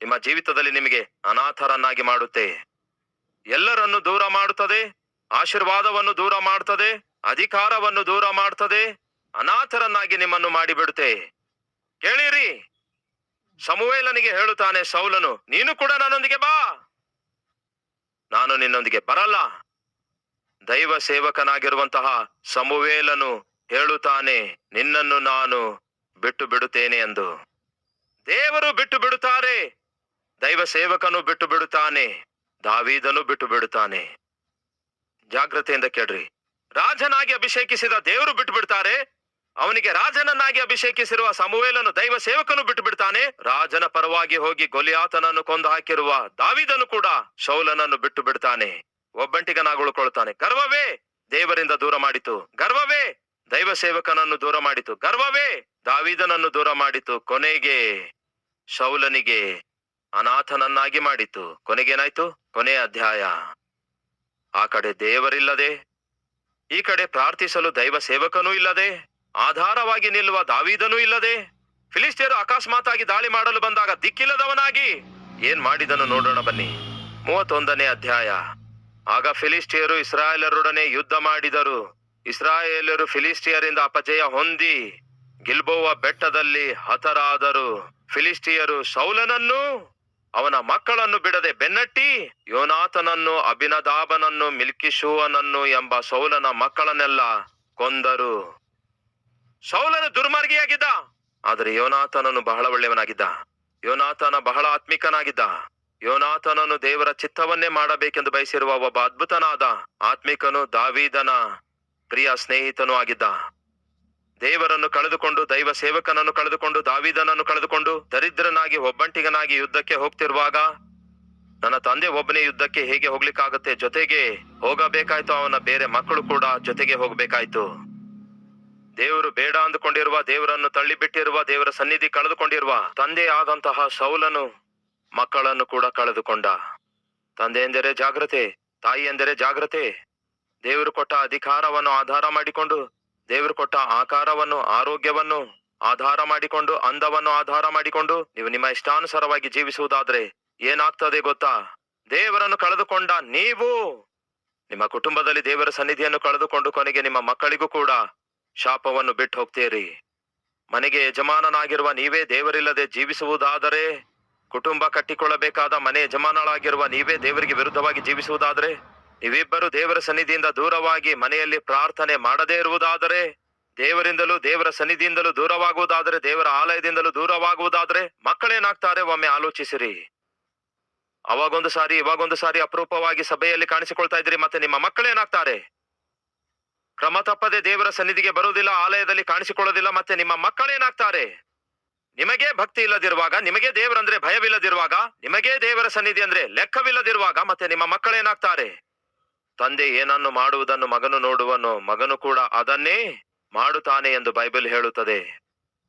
ನಿಮ್ಮ ಜೀವಿತದಲ್ಲಿ ನಿಮಗೆ ಅನಾಥರನ್ನಾಗಿ ಮಾಡುತ್ತೆ. ಎಲ್ಲರನ್ನು ದೂರ ಮಾಡುತ್ತದೆ, ಆಶೀರ್ವಾದವನ್ನು ದೂರ ಮಾಡುತ್ತದೆ, ಅಧಿಕಾರವನ್ನು ದೂರ ಮಾಡುತ್ತದೆ, ಅನಾಥರನ್ನಾಗಿ ನಿಮ್ಮನ್ನು ಮಾಡಿಬಿಡುತ್ತೆ. ಕೇಳಿರಿ, ಸಮುವೇಲನಿಗೆ ಹೇಳುತ್ತಾನೆ ಸೌಲನು, ನೀನು ಕೂಡ ನನ್ನೊಂದಿಗೆ ಬಾ. ನಾನು ನಿನ್ನೊಂದಿಗೆ ಬರಲ್ಲ. ದೈವ ಸೇವಕನಾಗಿರುವಂತಹ ಸಮುವೇಲನು ಹೇಳುತ್ತಾನೆ, ನಿನ್ನನ್ನು ನಾನು ಬಿಟ್ಟು ಬಿಡುತ್ತೇನೆ ಎಂದು. ದೇವರು ಬಿಟ್ಟು ಬಿಡುತ್ತಾರೆ, ದೈವ ಸೇವಕನು ಬಿಟ್ಟು ಬಿಡುತ್ತಾನೆ, ದಾವೀದನು ಬಿಟ್ಟು ಬಿಡುತ್ತಾನೆ. ಜಾಗ್ರತೆಯಿಂದ ಕೇಳ್ರಿ. ರಾಜನಾಗಿ ಅಭಿಷೇಕಿಸಿದ ದೇವರು ಬಿಟ್ಟು ಬಿಡ್ತಾರೆ. ಅವನಿಗೆ ರಾಜನನ್ನಾಗಿ ಅಭಿಷೇಕಿಸಿರುವ ಸಮುವೇಲನು ದೈವ ಸೇವಕನು ಬಿಟ್ಟು ಬಿಡ್ತಾನೆ. ರಾಜನ ಪರವಾಗಿ ಹೋಗಿ ಗೊಲಿಯಾತನನ್ನು ಕೊಂದು ಹಾಕಿರುವ ದಾವೀದನು ಕೂಡ ಸೌಲನನ್ನು ಬಿಟ್ಟು ಬಿಡ್ತಾನೆ. ಒಬ್ಬಂಟಿಗನಾಗಿ ಉಳ್ಕೊಳ್ತಾನೆ. ಗರ್ವವೇ ದೇವರಿಂದ ದೂರ ಮಾಡಿತು. ಗರ್ವವೇ ದೈವ ಸೇವಕನನ್ನು ದೂರ ಮಾಡಿತು. ಗರ್ವವೇ ದಾವೀದನನ್ನು ದೂರ ಮಾಡಿತು. ಕೊನೆಗೆ ಸೌಲನಿಗೆ ಅನಾಥನನ್ನಾಗಿ ಮಾಡಿತು. ಕೊನೆಗೇನಾಯ್ತು? ಕೊನೆಯ ಅಧ್ಯಾಯ. ಆ ಕಡೆ ದೇವರಿಲ್ಲದೆ, ಈ ಕಡೆ ಪ್ರಾರ್ಥಿಸಲು ದೈವ ಸೇವಕನೂ ಇಲ್ಲದೆ, ಆಧಾರವಾಗಿ ನಿಲ್ಲುವ ದಾವೀದನೂ ಇಲ್ಲದೆ, ಫಿಲಿಸ್ಟಿಯರು ಅಕಸ್ಮಾತಾಗಿ ದಾಳಿ ಮಾಡಲು ಬಂದಾಗ ದಿಕ್ಕಿಲ್ಲದವನಾಗಿ ಏನ್ ಮಾಡಿದನು ನೋಡೋಣ ಬನ್ನಿ. 31ನೇ ಅಧ್ಯಾಯ. ಆಗ ಫಿಲಿಸ್ಟಿಯರು ಇಸ್ರಾಯೇಲರೊಡನೆ ಯುದ್ಧ ಮಾಡಿದರು. ಇಸ್ರಾಯೇಲರು ಫಿಲಿಸ್ಟಿಯರಿಂದ ಅಪಜಯ ಹೊಂದಿ ಗಿಲ್ಬೋವ ಬೆಟ್ಟದಲ್ಲಿ ಹತರಾದರು. ಫಿಲಿಸ್ಟಿಯರು ಸೌಲನನ್ನು ಅವನ ಮಕ್ಕಳನ್ನು ಬಿಡದೆ ಬೆನ್ನಟ್ಟಿ ಯೋನಾತನನ್ನು, ಅಭಿನದಾಬನನ್ನು, ಮಿಲ್ಕಿಶೂವನನ್ನು ಎಂಬ ಸೌಲನ ಮಕ್ಕಳನ್ನೆಲ್ಲ ಕೊಂದರು. ಸೌಲನು ದುರ್ಮಾರ್ಗಿಯಾಗಿದ್ದ, ಆದರೆ ಯೋನಾತನನು ಬಹಳ ಒಳ್ಳೆಯವನಾಗಿದ್ದ. ಯೋನಾತನ ಬಹಳ ಆತ್ಮಿಕನಾಗಿದ್ದ. ಯೋನಾತನನು ದೇವರ ಚಿತ್ತವನ್ನೇ ಮಾಡಬೇಕೆಂದು ಬಯಸಿರುವ ಒಬ್ಬ ಅದ್ಭುತನಾದ ಆತ್ಮಿಕನು, ದಾವೀದನ ಪ್ರಿಯ ಸ್ನೇಹಿತನೂ ಆಗಿದ್ದ. ದೇವರನ್ನು ಕಳೆದುಕೊಂಡು, ದೈವ ಸೇವಕನನ್ನು ಕಳೆದುಕೊಂಡು, ದಾವೀದನನ್ನು ಕಳೆದುಕೊಂಡು ದರಿದ್ರನಾಗಿ ಒಬ್ಬಂಟಿಗನಾಗಿ ಯುದ್ಧಕ್ಕೆ ಹೋಗ್ತಿರುವಾಗ, ನನ್ನ ತಂದೆ ಒಬ್ಬನೇ ಯುದ್ಧಕ್ಕೆ ಹೇಗೆ ಹೋಗ್ಲಿಕ್ಕಾಗತ್ತೆ? ಜೊತೆಗೆ ಹೋಗಬೇಕಾಯ್ತು. ಅವನ ಬೇರೆ ಮಕ್ಕಳು ಕೂಡ ಜೊತೆಗೆ ಹೋಗ್ಬೇಕಾಯ್ತು. ದೇವರು ಬೇಡ ಅಂದುಕೊಂಡಿರುವ, ದೇವರನ್ನು ತಳ್ಳಿಬಿಟ್ಟಿರುವ, ದೇವರ ಸನ್ನಿಧಿ ಕಳೆದುಕೊಂಡಿರುವ ತಂದೆ ಆದಂತಹ ಸೌಲನು ಮಕ್ಕಳನ್ನು ಕೂಡ ಕಳೆದುಕೊಂಡ. ತಂದೆ ಎಂದರೆ ಜಾಗ್ರತೆ, ತಾಯಿ ಎಂದರೆ ಜಾಗ್ರತೆ. ದೇವರು ಕೊಟ್ಟ ಅಧಿಕಾರವನ್ನು ಆಧಾರ ಮಾಡಿಕೊಂಡು, ದೇವರು ಕೊಟ್ಟ ಆಕಾರವನ್ನು, ಆರೋಗ್ಯವನ್ನು, ಆಧಾರ ಮಾಡಿಕೊಂಡು, ಅಂದವನ್ನು ಆಧಾರ ಮಾಡಿಕೊಂಡು ನೀವು ನಿಮ್ಮ ಇಷ್ಟಾನುಸಾರವಾಗಿ ಜೀವಿಸುವುದಾದ್ರೆ ಏನಾಗ್ತದೆ ಗೊತ್ತಾ? ದೇವರನ್ನು ಕಳೆದುಕೊಂಡ ನೀವು ನಿಮ್ಮ ಕುಟುಂಬದಲ್ಲಿ ದೇವರ ಸನ್ನಿಧಿಯನ್ನು ಕಳೆದುಕೊಂಡು ಕೊನೆಗೆ ನಿಮ್ಮ ಮಕ್ಕಳಿಗೂ ಕೂಡ ಶಾಪವನ್ನು ಬಿಟ್ಟು ಹೋಗ್ತೀರಿ. ಮನೆಗೆ ಯಜಮಾನನಾಗಿರುವ ನೀವೇ ದೇವರಿಲ್ಲದೆ ಜೀವಿಸುವುದಾದರೆ, ಕುಟುಂಬ ಕಟ್ಟಿಕೊಳ್ಳಬೇಕಾದ ಮನೆ ಯಜಮಾನಳಾಗಿರುವ ನೀವೇ ದೇವರಿಗೆ ವಿರುದ್ಧವಾಗಿ ಜೀವಿಸುವುದಾದ್ರೆ, ನೀವಿಬ್ಬರು ದೇವರ ಸನ್ನಿಧಿಯಿಂದ ದೂರವಾಗಿ ಮನೆಯಲ್ಲಿ ಪ್ರಾರ್ಥನೆ ಮಾಡದೇ ಇರುವುದಾದರೆ, ದೇವರಿಂದಲೂ ದೇವರ ಸನ್ನಿಧಿಯಿಂದಲೂ ದೂರವಾಗುವುದಾದರೆ, ದೇವರ ಆಲಯದಿಂದಲೂ ದೂರವಾಗುವುದಾದ್ರೆ ಮಕ್ಕಳೇನಾಗ್ತಾರೆ? ಒಮ್ಮೆ ಆಲೋಚಿಸಿರಿ. ಅವಾಗೊಂದು ಸಾರಿ ಇವಾಗೊಂದು ಸಾರಿ ಅಪರೂಪವಾಗಿ ಸಭೆಯಲ್ಲಿ ಕಾಣಿಸಿಕೊಳ್ತಾ ಇದ್ರಿ, ಮತ್ತೆ ನಿಮ್ಮ ಮಕ್ಕಳೇನಾಗ್ತಾರೆ? ಕ್ರಮ ತಪ್ಪದೆ ದೇವರ ಸನ್ನಿಧಿಗೆ ಬರುವುದಿಲ್ಲ, ಆಲಯದಲ್ಲಿ ಕಾಣಿಸಿಕೊಳ್ಳೋದಿಲ್ಲ, ಮತ್ತೆ ನಿಮ್ಮ ಮಕ್ಕಳೇನಾಗ್ತಾರೆ? ನಿಮಗೇ ಭಕ್ತಿ ಇಲ್ಲದಿರುವಾಗ, ನಿಮಗೆ ದೇವರಂದ್ರೆ ಭಯವಿಲ್ಲದಿರುವಾಗ, ನಿಮಗೇ ದೇವರ ಸನ್ನಿಧಿ ಅಂದ್ರೆ ಲೆಕ್ಕವಿಲ್ಲದಿರುವಾಗ ಮತ್ತೆ ನಿಮ್ಮ ಮಕ್ಕಳೇನಾಗ್ತಾರೆ? ತಂದೆ ಏನನ್ನು ಮಾಡುವುದನ್ನು ಮಗನು ನೋಡುವನು, ಮಗನು ಕೂಡ ಅದನ್ನೇ ಮಾಡುತ್ತಾನೆ ಎಂದು ಬೈಬಲ್ ಹೇಳುತ್ತದೆ.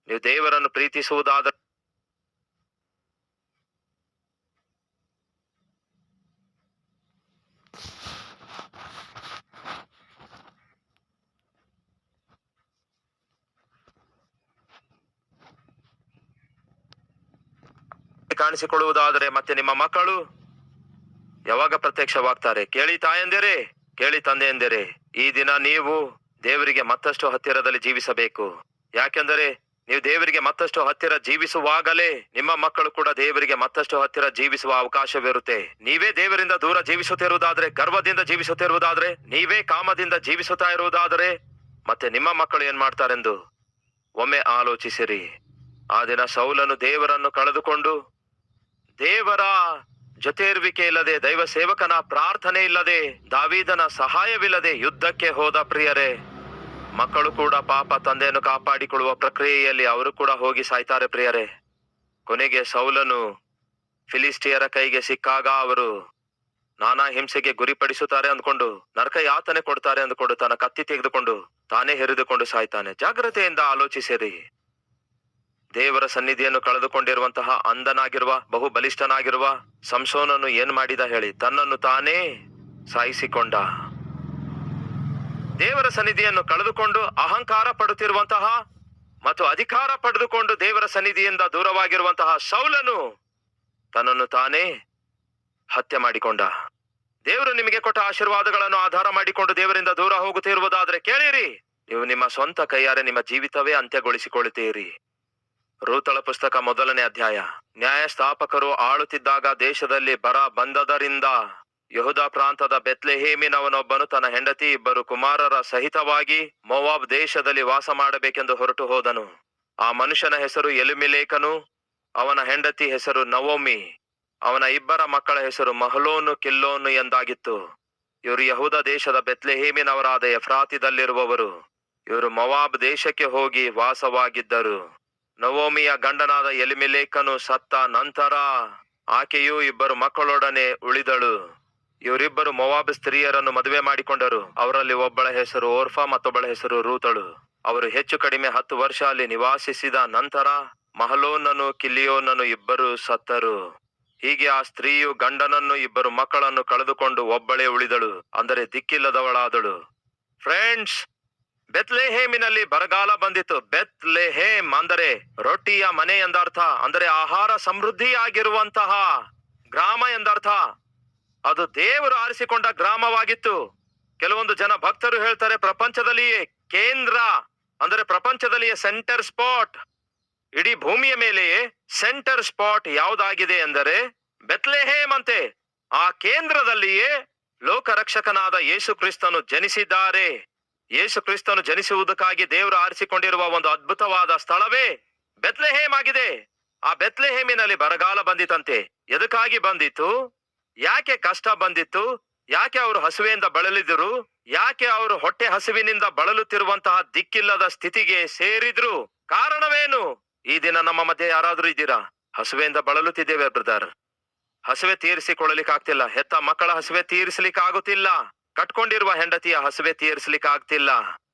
ನೀವು ದೇವರನ್ನು ಪ್ರೀತಿಸುವುದಾದರೆ ಕಾಣಿಸಿಕೊಳ್ಳುವುದಾದರೆ ಮತ್ತೆ ನಿಮ್ಮ ಮಕ್ಕಳು ಯಾವಾಗ ಪ್ರತ್ಯಕ್ಷವಾಗ್ತಾರೆ? ಕೇಳಿ ತಾಯಂದಿರೇ, ಕೇಳಿ ತಂದೆಯಂದಿರೇ, ಈ ದಿನ ನೀವು ದೇವರಿಗೆ ಮತ್ತಷ್ಟು ಹತ್ತಿರದಲ್ಲಿ ಜೀವಿಸಬೇಕು. ಯಾಕೆಂದರೆ ನೀವು ದೇವರಿಗೆ ಮತ್ತಷ್ಟು ಹತ್ತಿರ ಜೀವಿಸುವಾಗಲೇ ನಿಮ್ಮ ಮಕ್ಕಳು ಕೂಡ ದೇವರಿಗೆ ಮತ್ತಷ್ಟು ಹತ್ತಿರ ಜೀವಿಸುವ ಅವಕಾಶವಿರುತ್ತೆ. ನೀವೇ ದೇವರಿಂದ ದೂರ ಜೀವಿಸುತ್ತಿರುವುದಾದ್ರೆ, ಗರ್ವದಿಂದ ಜೀವಿಸುತ್ತಿರುವುದಾದ್ರೆ, ನೀವೇ ಕಾಮದಿಂದ ಜೀವಿಸುತ್ತಾ ಇರುವುದಾದರೆ ಮತ್ತೆ ನಿಮ್ಮ ಮಕ್ಕಳು ಏನ್ ಮಾಡ್ತಾರೆಂದು ಒಮ್ಮೆ ಆಲೋಚಿಸಿರಿ. ಆ ದಿನ ಸೌಲನು ದೇವರನ್ನು ಕಳೆದುಕೊಂಡು, ದೇವರ ಜೊತೆ ಇರುವಿಕೆ ಇಲ್ಲದೆ, ದೈವ ಸೇವಕನ ಪ್ರಾರ್ಥನೆ ಇಲ್ಲದೆ, ದಾವೀದನ ಸಹಾಯವಿಲ್ಲದೆ ಯುದ್ಧಕ್ಕೆ ಹೋದ. ಪ್ರಿಯರೇ, ಮಕ್ಕಳು ಕೂಡ ಪಾಪ ತಂದೆಯನ್ನು ಕಾಪಾಡಿಕೊಳ್ಳುವ ಪ್ರಕ್ರಿಯೆಯಲ್ಲಿ ಅವರು ಕೂಡ ಹೋಗಿ ಸಾಯ್ತಾರೆ. ಪ್ರಿಯರೇ, ಕೊನೆಗೆ ಸೌಲನು ಫಿಲಿಸ್ಟಿಯರ ಕೈಗೆ ಸಿಕ್ಕಾಗ ಅವರು ನಾನಾ ಹಿಂಸೆಗೆ ಗುರಿಪಡಿಸುತ್ತಾರೆ ಅಂದ್ಕೊಂಡು, ನರಕ ಯಾತನೆ ಕೊಡ್ತಾರೆ ಅಂದ್ಕೊಂಡು ತನ್ನ ಕತ್ತಿ ತೆಗೆದುಕೊಂಡು ತಾನೇ ಹೆರಿದುಕೊಂಡು ಸಾಯ್ತಾನೆ. ಜಾಗ್ರತೆಯಿಂದ ಆಲೋಚಿಸಿರಿ. ದೇವರ ಸನ್ನಿಧಿಯನ್ನು ಕಳೆದುಕೊಂಡಿರುವಂತಹ ಅಂದನಾಗಿರುವ, ಬಹು ಬಲಿಷ್ಠನಾಗಿರುವ ಸಂಸೋನನು ಏನ್ ಮಾಡಿದ ಹೇಳಿ? ತನ್ನನ್ನು ತಾನೇ ಸಾಯಿಸಿಕೊಂಡ. ದೇವರ ಸನ್ನಿಧಿಯನ್ನು ಕಳೆದುಕೊಂಡು ಅಹಂಕಾರ ಪಡುತ್ತಿರುವಂತಹ ಮತ್ತು ಅಧಿಕಾರ ಪಡೆದುಕೊಂಡು ದೇವರ ಸನ್ನಿಧಿಯಿಂದ ದೂರವಾಗಿರುವಂತಹ ಸೌಲನು ತನ್ನನ್ನು ತಾನೇ ಹತ್ಯೆ ಮಾಡಿಕೊಂಡ. ದೇವರು ನಿಮಗೆ ಕೊಟ್ಟ ಆಶೀರ್ವಾದಗಳನ್ನು ಆಧಾರ ಮಾಡಿಕೊಂಡು ದೇವರಿಂದ ದೂರ ಹೋಗುತ್ತಿರುವುದಾದ್ರೆ ಕೇಳಿರಿ, ನೀವು ನಿಮ್ಮ ಸ್ವಂತ ಕೈಯಾರೆ ನಿಮ್ಮ ಜೀವಿತವೇ ಅಂತ್ಯಗೊಳಿಸಿಕೊಳ್ಳುತ್ತೀರಿ. ರೂತಳ ಪುಸ್ತಕ 1ನೇ ಅಧ್ಯಾಯ. ನ್ಯಾಯಸ್ಥಾಪಕರು ಆಳುತ್ತಿದ್ದಾಗ ದೇಶದಲ್ಲಿ ಬರ ಬಂದದರಿಂದ ಯೆಹೂದ ಪ್ರಾಂತದ ಬೆತ್ಲೆಹೇಮಿನವನೊಬ್ಬನು ತನ್ನ ಹೆಂಡತಿ 2 ಕುಮಾರರ ಸಹಿತವಾಗಿ ಮೋವಾಬ್ ದೇಶದಲ್ಲಿ ವಾಸ ಮಾಡಬೇಕೆಂದು ಹೊರಟು ಹೋದನು. ಆ ಮನುಷ್ಯನ ಹೆಸರು ಎಲಿಮೆಲೇಕನು, ಅವನ ಹೆಂಡತಿ ಹೆಸರು ನವೋಮಿ, ಅವನ 2 ಮಕ್ಕಳ ಹೆಸರು ಮಹಲೋನು, ಕಿಲ್ಲೋನು ಎಂದಾಗಿತ್ತು. ಇವರು ಯೆಹೂದ ದೇಶದ ಬೆತ್ಲೆಹೇಮಿನವರಾದ ಎಫ್ರಾತಿದಲ್ಲಿರುವವರು. ಇವರು ಮೋವಾಬ್ ದೇಶಕ್ಕೆ ಹೋಗಿ ವಾಸವಾಗಿದ್ದರು. ನವೋಮಿಯ ಗಂಡನಾದ ಎಲಿಮೆಲೇಕನು ಸತ್ತ ನಂತರ ಆಕೆಯು 2 ಮಕ್ಕಳೊಡನೆ ಉಳಿದಳು. ಇವರಿಬ್ಬರು ಮೋವಾಬ್ ಸ್ತ್ರೀಯರನ್ನು ಮದುವೆ ಮಾಡಿಕೊಂಡರು. ಅವರಲ್ಲಿ ಒಬ್ಬಳ ಹೆಸರು ಓರ್ಫಾ, ಮತ್ತೊಬ್ಬಳ ಹೆಸರು ರೂತಳು. ಅವರು ಹೆಚ್ಚು ಕಡಿಮೆ 10 ವರ್ಷ ಅಲ್ಲಿ ನಿವಾಸಿಸಿದ ನಂತರ ಮಹಲೋನನು, ಕಿಲಿಯೋನನು 2 ಸತ್ತರು. ಹೀಗೆ ಆ ಸ್ತ್ರೀಯು ಗಂಡನನ್ನು, 2 ಮಕ್ಕಳನ್ನು ಕಳೆದುಕೊಂಡು ಒಬ್ಬಳೇ ಉಳಿದಳು, ಅಂದರೆ ದಿಕ್ಕಿಲ್ಲದವಳಾದಳು. ಫ್ರೆಂಡ್ಸ್, ಬೆತ್ಲೆಹೇಮಿನಲ್ಲಿ ಬರಗಾಲ ಬಂದಿತ್ತು. ಬೆತ್ಲೆಹೇಮ್ ಅಂದರೆ ರೊಟ್ಟಿಯ ಮನೆ ಎಂದರ್ಥ, ಅಂದರೆ ಆಹಾರ ಸಮೃದ್ಧಿಯಾಗಿರುವಂತಹ ಗ್ರಾಮ ಎಂದರ್ಥ. ಅದು ದೇವರು ಆರಿಸಿಕೊಂಡ ಗ್ರಾಮವಾಗಿತ್ತು. ಕೆಲವೊಂದು ಜನ ಭಕ್ತರು ಹೇಳ್ತಾರೆ, ಪ್ರಪಂಚದಲ್ಲಿಯೇ ಕೇಂದ್ರ ಅಂದರೆ ಪ್ರಪಂಚದಲ್ಲಿಯೇ ಸೆಂಟರ್ ಸ್ಪಾಟ್, ಇಡೀ ಭೂಮಿಯ ಮೇಲೆಯೇ ಸೆಂಟರ್ ಸ್ಪಾಟ್ ಯಾವುದಾಗಿದೆ ಎಂದರೆ ಬೆತ್ಲೆಹೇಮ್ ಅಂತೆ. ಆ ಕೇಂದ್ರದಲ್ಲಿಯೇ ಲೋಕರಕ್ಷಕನಾದ ಯೇಸು ಕ್ರಿಸ್ತನು ಜನಿಸಿದ್ದಾರೆ. ಯೇಸು ಕ್ರಿಸ್ತನು ಜನಿಸುವುದಕ್ಕಾಗಿ ದೇವರು ಆರಿಸಿಕೊಂಡಿರುವ ಒಂದು ಅದ್ಭುತವಾದ ಸ್ಥಳವೇ ಬೆತ್ಲೆಹೇಮ್ ಆಗಿದೆ. ಆ ಬೆತ್ಲೆಹೇಮಿನಲ್ಲಿ ಬರಗಾಲ ಬಂದಿತಂತೆ. ಎದಕ್ಕಾಗಿ ಬಂದಿತ್ತು? ಯಾಕೆ ಕಷ್ಟ ಬಂದಿತ್ತು? ಯಾಕೆ ಅವರು ಹಸುವೆಯಿಂದ ಬಳಲಿದ್ರು? ಯಾಕೆ ಅವರು ಹೊಟ್ಟೆ ಹಸಿವಿನಿಂದ ಬಳಲುತ್ತಿರುವಂತಹ ದಿಕ್ಕಿಲ್ಲದ ಸ್ಥಿತಿಗೆ ಸೇರಿದ್ರು? ಕಾರಣವೇನು? ಈ ದಿನ ನಮ್ಮ ಮಧ್ಯೆ ಯಾರಾದ್ರೂ ಇದ್ದೀರಾ? ಹಸುವೆಯಿಂದ ಬಳಲುತ್ತಿದ್ದೇವೆ ಬ್ರದರ್. ಹಸುವೆ ತೀರಿಸಿಕೊಳ್ಳಲಿಕ್ಕಾಗ್ತಿಲ್ಲ. ಹೆತ್ತ ಮಕ್ಕಳ ಹಸುವೆ ತೀರಿಸಲಿಕ್ಕಾಗುತ್ತಿಲ್ಲ. ಕಟ್ಕೊಂಡಿರುವ ಹೆಂಡತಿಯ ಹಸುವೆ ತೀರಿಸಲಿಕ್ಕಾಗ್ತಿಲ್ಲ.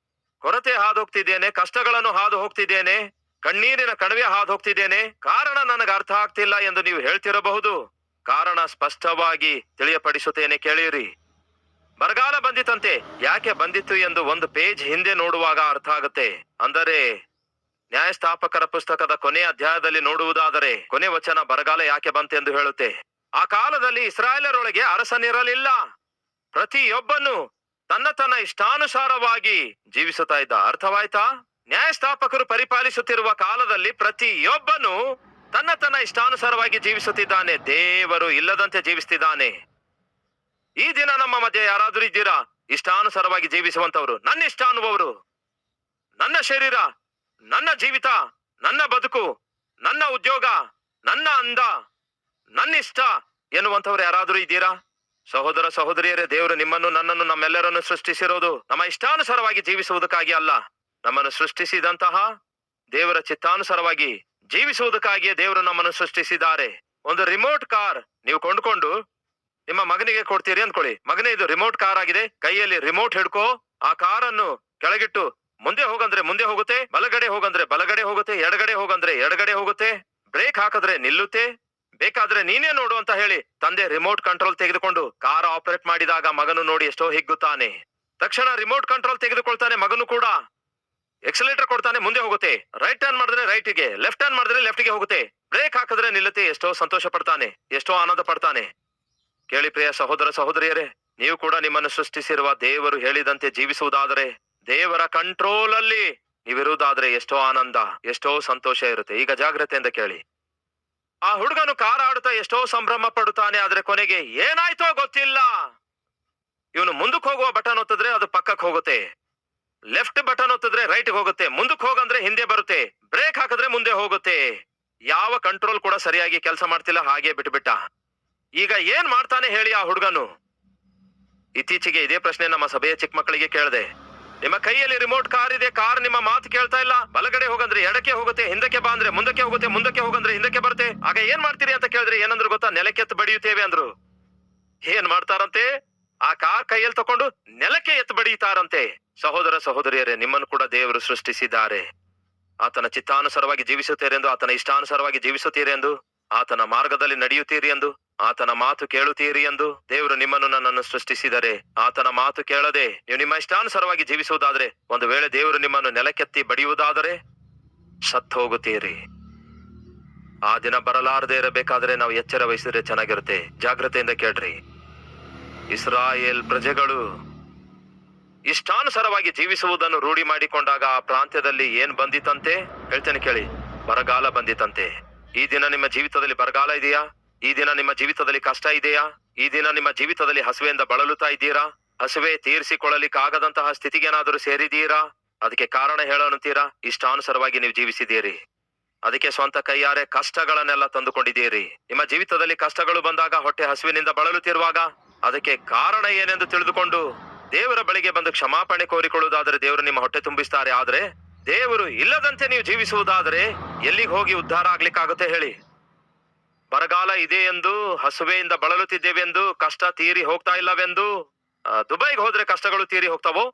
ಕೊರತೆ ಹಾದು ಹೋಗ್ತಿದ್ದೇನೆ, ಕಷ್ಟಗಳನ್ನು ಹಾದು ಹೋಗ್ತಿದ್ದೇನೆ, ಕಣ್ಣೀರಿನ ಕಣಿವೆ ಹಾದು ಹೋಗ್ತಿದ್ದೇನೆ. ಕಾರಣ ನನಗೆ ಅರ್ಥ ಆಗ್ತಿಲ್ಲ ಎಂದು ನೀವು ಹೇಳ್ತಿರಬಹುದು. ಕಾರಣ ಸ್ಪಷ್ಟವಾಗಿ ತಿಳಿಯಪಡಿಸುತ್ತೇನೆ, ಕೇಳಿರಿ. ಬರಗಾಲ ಬಂದಿತಂತೆ. ಯಾಕೆ ಬಂದಿತ್ತು ಎಂದು ಒಂದು ಪೇಜ್ ಹಿಂದೆ ನೋಡುವಾಗ ಅರ್ಥ ಆಗುತ್ತೆ. ಅಂದರೆ ನ್ಯಾಯಸ್ಥಾಪಕರ ಪುಸ್ತಕದ ಕೊನೆಯ ಅಧ್ಯಾಯದಲ್ಲಿ ನೋಡುವುದಾದರೆ ಕೊನೆ ವಚನ ಬರಗಾಲ ಯಾಕೆ ಬಂತೆಂದು ಹೇಳುತ್ತೆ. ಆ ಕಾಲದಲ್ಲಿ ಇಸ್ರಾಯೇಲರೊಳಗೆ ಅರಸನಿರಲಿಲ್ಲ. ಪ್ರತಿಯೊಬ್ಬನು ತನ್ನ ಇಷ್ಟಾನುಸಾರವಾಗಿ ಜೀವಿಸುತ್ತಾ ಇದ್ದ. ಅರ್ಥವಾಯ್ತಾ? ನ್ಯಾಯಸ್ಥಾಪಕರು ಪರಿಪಾಲಿಸುತ್ತಿರುವ ಕಾಲದಲ್ಲಿ ಪ್ರತಿಯೊಬ್ಬನು ತನ್ನ ಇಷ್ಟಾನುಸಾರವಾಗಿ ಜೀವಿಸುತ್ತಿದ್ದಾನೆ. ದೇವರು ಇಲ್ಲದಂತೆ ಜೀವಿಸುತ್ತಿದ್ದಾನೆ. ಈ ದಿನ ನಮ್ಮ ಮಧ್ಯೆ ಯಾರಾದ್ರೂ ಇದ್ದೀರಾ ಇಷ್ಟಾನುಸಾರವಾಗಿ ಜೀವಿಸುವಂತವರು? ನನ್ನ ಇಷ್ಟ ಅನ್ನುವವರು, ನನ್ನ ಶರೀರ, ನನ್ನ ಜೀವಿತ, ನನ್ನ ಬದುಕು, ನನ್ನ ಉದ್ಯೋಗ, ನನ್ನ ಅಂದ, ನನ್ನ ಇಷ್ಟ ಎನ್ನುವಂತವ್ರು ಯಾರಾದ್ರೂ ಇದ್ದೀರಾ? ಸಹೋದರ ಸಹೋದರಿಯರೇ, ದೇವರು ನಿಮ್ಮನ್ನು ನನ್ನನ್ನು ನಮ್ಮೆಲ್ಲರನ್ನು ಸೃಷ್ಟಿಸಿರೋದು ನಮ್ಮ ಇಷ್ಟಾನುಸಾರವಾಗಿ ಜೀವಿಸುವುದಕ್ಕಾಗಿ ಅಲ್ಲ. ನಮ್ಮನ್ನು ಸೃಷ್ಟಿಸಿದಂತಹ ದೇವರ ಚಿತ್ತಾನುಸಾರವಾಗಿ ಜೀವಿಸುವುದಕ್ಕಾಗಿಯೇ ದೇವರು ನಮ್ಮನ್ನು ಸೃಷ್ಟಿಸಿದ್ದಾರೆ. ಒಂದು ರಿಮೋಟ್ ಕಾರ್ ನೀವು ಕೊಂಡುಕೊಂಡು ನಿಮ್ಮ ಮಗನಿಗೆ ಕೊಡ್ತೀರಿ ಅಂದ್ಕೊಳ್ಳಿ. ಮಗನೇ, ಇದು ರಿಮೋಟ್ ಕಾರ್ ಆಗಿದೆ, ಕೈಯಲ್ಲಿ ರಿಮೋಟ್ ಹಿಡ್ಕೋ. ಆ ಕಾರನ್ನು ಕೆಳಗಿಟ್ಟು ಮುಂದೆ ಹೋಗಂದ್ರೆ ಮುಂದೆ ಹೋಗುತ್ತೆ, ಬಲಗಡೆ ಹೋಗಂದ್ರೆ ಬಲಗಡೆ ಹೋಗುತ್ತೆ, ಎಡಗಡೆ ಹೋಗಂದ್ರೆ ಎಡಗಡೆ ಹೋಗುತ್ತೆ, ಬ್ರೇಕ್ ಹಾಕಿದ್ರೆ ನಿಲ್ಲುತ್ತೆ, ಬೇಕಾದ್ರೆ ನೀನೇ ನೋಡು ಅಂತ ಹೇಳಿ ತಂದೆ ರಿಮೋಟ್ ಕಂಟ್ರೋಲ್ ತೆಗೆದುಕೊಂಡು ಕಾರ್ ಆಪರೇಟ್ ಮಾಡಿದಾಗ ಮಗನು ನೋಡಿ ಎಷ್ಟೋ ಹಿಗ್ಗುತ್ತಾನೆ. ತಕ್ಷಣ ರಿಮೋಟ್ ಕಂಟ್ರೋಲ್ ತೆಗೆದುಕೊಳ್ತಾನೆ ಮಗನು ಕೂಡ. ಎಕ್ಸಲೇಟರ್ ಕೊಡ್ತಾನೆ, ಮುಂದೆ ಹೋಗುತ್ತೆ. ರೈಟ್ ಟರ್ನ್ ಮಾಡಿದ್ರೆ ರೈಟ್ಗೆ, ಲೆಫ್ಟ್ ಟರ್ನ್ ಮಾಡಿದ್ರೆ ಲೆಫ್ಟ್ಗೆ ಹೋಗುತ್ತೆ, ಬ್ರೇಕ್ ಹಾಕಿದ್ರೆ ನಿಲ್ಲುತ್ತೆ. ಎಷ್ಟೋ ಸಂತೋಷ ಪಡ್ತಾನೆ, ಎಷ್ಟೋ ಆನಂದ ಪಡ್ತಾನೆ. ಕೇಳಿ ಪ್ರಿಯ ಸಹೋದರ ಸಹೋದರಿಯರೇ, ನೀವು ಕೂಡ ನಿಮ್ಮನ್ನು ಸೃಷ್ಟಿಸಿರುವ ದೇವರು ಹೇಳಿದಂತೆ ಜೀವಿಸುವುದಾದರೆ, ದೇವರ ಕಂಟ್ರೋಲ್ ಅಲ್ಲಿ ನೀವಿರುವುದಾದ್ರೆ ಎಷ್ಟೋ ಆನಂದ, ಎಷ್ಟೋ ಸಂತೋಷ ಇರುತ್ತೆ. ಈಗ ಜಾಗ್ರತೆಯಿಂದ ಕೇಳಿ. ಆ ಹುಡುಗನು ಕಾರ್ ಆಡುತ್ತಾ ಎಷ್ಟೋ ಸಂಭ್ರಮ ಪಡುತ್ತಾನೆ. ಆದ್ರೆ ಕೊನೆಗೆ ಏನಾಯ್ತೋ ಗೊತ್ತಿಲ್ಲ. ಇವನು ಮುಂದಕ್ಕೆ ಹೋಗುವ ಬಟನ್ ಒತ್ತಿದ್ರೆ ಅದು ಪಕ್ಕಕ್ಕೆ ಹೋಗುತ್ತೆ, ಲೆಫ್ಟ್ ಬಟನ್ ಒತ್ತಿದ್ರೆ ರೈಟ್ಗೆ ಹೋಗುತ್ತೆ, ಮುಂದಕ್ಕೆ ಹೋಗಂದ್ರೆ ಹಿಂದೆ ಬರುತ್ತೆ, ಬ್ರೇಕ್ ಹಾಕಿದ್ರೆ ಮುಂದೆ ಹೋಗುತ್ತೆ. ಯಾವ ಕಂಟ್ರೋಲ್ ಕೂಡ ಸರಿಯಾಗಿ ಕೆಲಸ ಮಾಡ್ತಿಲ್ಲ, ಹಾಗೆ ಬಿಟ್ಬಿಟ್ಟ. ಈಗ ಏನ್ ಮಾಡ್ತಾನೆ ಹೇಳಿ ಆ ಹುಡುಗನು? ಇತ್ತೀಚೆಗೆ ಇದೇ ಪ್ರಶ್ನೆ ನಮ್ಮ ಸಭೆಯ ಚಿಕ್ಕ ಮಕ್ಕಳಿಗೆ ಕೇಳಿದೆ. ನಿಮ್ಮ ಕೈಯಲ್ಲಿ ರಿಮೋಟ್ ಕಾರ್ ಇದೆ, ಕಾರ್ ನಿಮ್ಮ ಮಾತು ಕೇಳ್ತಾ ಇಲ್ಲ, ಬಲಗಡೆ ಹೋಗಂದ್ರೆ ಎಡಕ್ಕೆ ಹೋಗುತ್ತೆ, ಹಿಂದಕ್ಕೆ ಬಾ ಅಂದ್ರೆ ಮುಂದಕ್ಕೆ ಹೋಗುತ್ತೆ, ಮುಂದಕ್ಕೆ ಹೋಗಂದ್ರೆ ಹಿಂದಕ್ಕೆ ಬರುತ್ತೆ. ಆಗ ಏನ್ ಮಾಡ್ತೀರಿ ಅಂತ ಕೇಳಿದ್ರೆ ಏನಂದ್ರು ಗೊತ್ತಾ? ನೆಲಕ್ಕೆತ್ತು ಬಡಿಯುತ್ತೇವೆ ಅಂದ್ರು. ಏನ್ ಮಾಡ್ತಾರಂತೆ? ಆ ಕಾರ್ ಕೈಯಲ್ಲಿ ತಕೊಂಡು ನೆಲಕ್ಕೆ ಎತ್ತು ಬಡಿಯುತ್ತಾರಂತೆ. ಸಹೋದರ ಸಹೋದರಿಯರೇ, ನಿಮ್ಮನ್ನು ಕೂಡ ದೇವರು ಸೃಷ್ಟಿಸಿದ್ದಾರೆ. ಆತನ ಚಿತ್ತಾನುಸಾರವಾಗಿ ಜೀವಿಸುತ್ತೀರಿ ಎಂದು, ಆತನ ಇಷ್ಟಾನುಸಾರವಾಗಿ ಜೀವಿಸುತ್ತೀರಿ ಎಂದು, ಆತನ ಮಾರ್ಗದಲ್ಲಿ ನಡೆಯುತ್ತೀರಿ ಎಂದು, ಆತನ ಮಾತು ಕೇಳುತ್ತೀರಿ ಎಂದು ದೇವರು ನಿಮ್ಮನ್ನು ನನ್ನನ್ನು ಸೃಷ್ಟಿಸಿದರೆ, ಆತನ ಮಾತು ಕೇಳದೆ ನೀವು ನಿಮ್ಮ ಇಷ್ಟಾನುಸಾರವಾಗಿ ಜೀವಿಸುವುದಾದ್ರೆ, ಒಂದು ವೇಳೆ ದೇವರು ನಿಮ್ಮನ್ನು ನೆಲಕ್ಕೆತ್ತಿ ಬಡಿಯುವುದಾದರೆ ಸತ್ತು ಹೋಗುತ್ತೀರಿ. ಆ ದಿನ ಬರಲಾರದೆ ಇರಬೇಕಾದ್ರೆ ನಾವು ಎಚ್ಚರ ವಹಿಸಿದ್ರೆ ಚೆನ್ನಾಗಿರುತ್ತೆ. ಜಾಗ್ರತೆಯಿಂದ ಕೇಳ್ರಿ. ಇಸ್ರಾಯೇಲ್ ಪ್ರಜೆಗಳು ಇಷ್ಟಾನುಸಾರವಾಗಿ ಜೀವಿಸುವುದನ್ನು ರೂಢಿ ಮಾಡಿಕೊಂಡಾಗ ಆ ಪ್ರಾಂತ್ಯದಲ್ಲಿ ಏನ್ ಬಂದಿತಂತೆ ಹೇಳ್ತೇನೆ ಕೇಳಿ. ಬರಗಾಲ ಬಂದಿತಂತೆ. ಈ ದಿನ ನಿಮ್ಮ ಜೀವಿತದಲ್ಲಿ ಬರಗಾಲ ಇದೆಯಾ? ಈ ದಿನ ನಿಮ್ಮ ಜೀವಿತದಲ್ಲಿ ಕಷ್ಟ ಇದೆಯಾ? ಈ ದಿನ ನಿಮ್ಮ ಜೀವಿತದಲ್ಲಿ ಹಸುವೆಯಿಂದ ಬಳಲುತ್ತಾ ಇದ್ದೀರಾ? ಹಸುವೆ ತೀರಿಸಿಕೊಳ್ಳಲಿಕ್ಕಾಗದಂತಹ ಸ್ಥಿತಿಗೇನಾದರೂ ಸೇರಿದೀರಾ? ಅದಕ್ಕೆ ಕಾರಣ ಹೇಳೋಣಂತೀರಾ? ಇಷ್ಟಾನುಸಾರವಾಗಿ ನೀವು ಜೀವಿಸಿದ್ದೀರಿ. ಅದಕ್ಕೆ ಸ್ವಂತ ಕೈಯಾರೆ ಕಷ್ಟಗಳನ್ನೆಲ್ಲ ತಂದುಕೊಂಡಿದ್ದೀರಿ. ನಿಮ್ಮ ಜೀವಿತದಲ್ಲಿ ಕಷ್ಟಗಳು ಬಂದಾಗ, ಹೊಟ್ಟೆ ಹಸುವಿನಿಂದ ಬಳಲುತ್ತಿರುವಾಗ, ಅದಕ್ಕೆ ಕಾರಣ ಏನೆಂದು ತಿಳಿದುಕೊಂಡು ದೇವರ ಬಳಿಗೆ ಬಂದು ಕ್ಷಮಾಪಣೆ ಕೋರಿಕೊಳ್ಳುವುದಾದರೆ ದೇವರು ನಿಮ್ಮ ಹೊಟ್ಟೆ ತುಂಬಿಸ್ತಾರೆ. ಆದ್ರೆ ದೇವರು ಇಲ್ಲದಂತೆ ನೀವು ಜೀವಿಸುವುದಾದರೆ ಎಲ್ಲಿಗೆ ಹೋಗಿ ಉದ್ಧಾರ ಆಗ್ಲಿಕ್ಕಾಗುತ್ತೆ ಹೇಳಿ? ಬರಗಾಲ ಇದೆ ಎಂದು, ಹಸುವೆಯಿಂದ ಬಳಲುತ್ತಿದ್ದೇವೆಂದು, ಕಷ್ಟ ತೀರಿ ಹೋಗ್ತಾ ಇಲ್ಲವೆಂದು, ದುಬೈಗೆ ಹೋದ್ರೆ ಕಷ್ಟಗಳು ತೀರಿ ಹೋಗ್ತಾವೋ?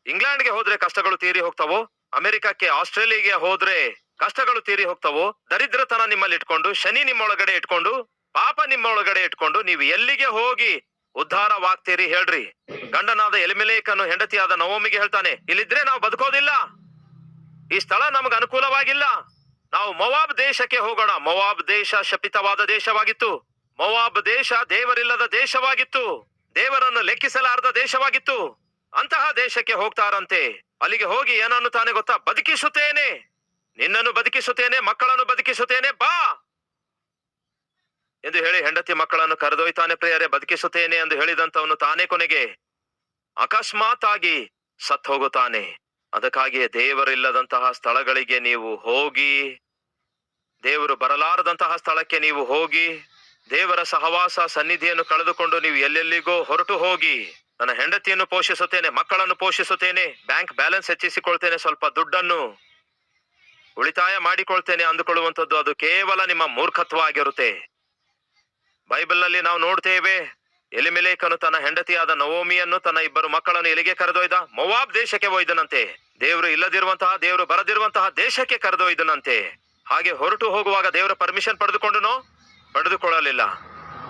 ಇಂಗ್ಲೆಂಡ್ಗೆ ಹೋದ್ರೆ ಕಷ್ಟಗಳು ತೀರಿ ಹೋಗ್ತಾವೋ? ಅಮೆರಿಕಕ್ಕೆ, ಆಸ್ಟ್ರೇಲಿಯಾಗೆ ಹೋದ್ರೆ ಕಷ್ಟಗಳು ತೀರಿ ಹೋಗ್ತಾವೋ? ದರಿದ್ರತನ ನಿಮ್ಮಲ್ಲಿ ಇಟ್ಕೊಂಡು, ಶನಿ ನಿಮ್ಮೊಳಗಡೆ ಇಟ್ಕೊಂಡು, ಪಾಪ ನಿಮ್ಮೊಳಗಡೆ ಇಟ್ಕೊಂಡು ನೀವು ಎಲ್ಲಿಗೆ ಹೋಗಿ ಉದ್ಧಾರವಾಗ್ತೀರಿ ಹೇಳ್ರಿ? ಗಂಡನಾದ ಎಲಿಮೆಲೇಕನು ಹೆಂಡತಿಯಾದ ನವೋಮಿಗೆ ಹೇಳ್ತಾನೆ, ಇಲ್ಲಿದ್ರೆ ನಾವು ಬದುಕೋದಿಲ್ಲ, ಈ ಸ್ಥಳ ನಮಗೆ ಅನುಕೂಲವಾಗಿಲ್ಲ, ನಾವು ಮೊವಾಬ್ ದೇಶಕ್ಕೆ ಹೋಗೋಣ. ಮೊವಾಬ್ ದೇಶ ಶಪಿತವಾದ ದೇಶವಾಗಿತ್ತು. ಮೊವಾಬ್ ದೇಶ ದೇವರಿಲ್ಲದ ದೇಶವಾಗಿತ್ತು. ದೇವರನ್ನು ಲೆಕ್ಕಿಸಲಾರದ ದೇಶವಾಗಿತ್ತು. ಅಂತಹ ದೇಶಕ್ಕೆ ಹೋಗ್ತಾರಂತೆ. ಅಲ್ಲಿಗೆ ಹೋಗಿ ಏನನ್ನು ತಾನೇ ಗೊತ್ತಾ? ಬದುಕಿಸುತ್ತೇನೆ, ನಿನ್ನನ್ನು ಬದುಕಿಸುತ್ತೇನೆ, ಮಕ್ಕಳನ್ನು ಬದುಕಿಸುತ್ತೇನೆ, ಬಾ ಎಂದು ಹೇಳಿ ಹೆಂಡತಿ ಮಕ್ಕಳನ್ನು ಕರೆದೊಯ್ತಾನೆ. ಪ್ರಿಯರೇ, ಬದುಕಿಸುತ್ತೇನೆ ಎಂದು ಹೇಳಿದಂತವನು ತಾನೇ ಕೊನೆಗೆ ಅಕಸ್ಮಾತ್ ಆಗಿ ಸತ್ ಹೋಗುತ್ತಾನೆ. ಅದಕ್ಕಾಗಿಯೇ ದೇವರಿಲ್ಲದಂತಹ ಸ್ಥಳಗಳಿಗೆ ನೀವು ಹೋಗಿ, ದೇವರು ಬರಲಾರದಂತಹ ಸ್ಥಳಕ್ಕೆ ನೀವು ಹೋಗಿ, ದೇವರ ಸಹವಾಸ ಸನ್ನಿಧಿಯನ್ನು ಕಳೆದುಕೊಂಡು ನೀವು ಎಲ್ಲೆಲ್ಲಿಗೋ ಹೊರಟು ಹೋಗಿ, ನನ್ನ ಹೆಂಡತಿಯನ್ನು ಪೋಷಿಸುತ್ತೇನೆ, ಮಕ್ಕಳನ್ನು ಪೋಷಿಸುತ್ತೇನೆ, ಬ್ಯಾಂಕ್ ಬ್ಯಾಲೆನ್ಸ್ ಹೆಚ್ಚಿಸಿಕೊಳ್ತೇನೆ, ಸ್ವಲ್ಪ ದುಡ್ಡನ್ನು ಉಳಿತಾಯ ಮಾಡಿಕೊಳ್ತೇನೆ ಅಂದುಕೊಳ್ಳುವಂಥದ್ದು ಅದು ಕೇವಲ ನಿಮ್ಮ ಮೂರ್ಖತ್ವ ಆಗಿರುತ್ತೆ. ಬೈಬಲ್ನಲ್ಲಿ ನಾವು ನೋಡ್ತೇವೆ, ಎಲಿಮೆಲೇಕನು ತನ್ನ ಹೆಂಡತಿಯಾದ ನವೋಮಿಯನ್ನು, ತನ್ನ 2 ಮಕ್ಕಳನ್ನು ಎಲ್ಲಿಗೆ ಕರೆದೊಯ್ದ? ಮೊವಾಬ್ ದೇಶಕ್ಕೆ ಒಯ್ದನಂತೆ. ದೇವರು ಇಲ್ಲದಿರುವಂತಹ, ದೇವರು ಬರದಿರುವಂತಹ ದೇಶಕ್ಕೆ ಕರೆದೊಯ್ದನಂತೆ. ಹಾಗೆ ಹೊರಟು ಹೋಗುವಾಗ ದೇವರ ಪರ್ಮಿಷನ್ ಪಡೆದುಕೊಳ್ಳಲಿಲ್ಲ.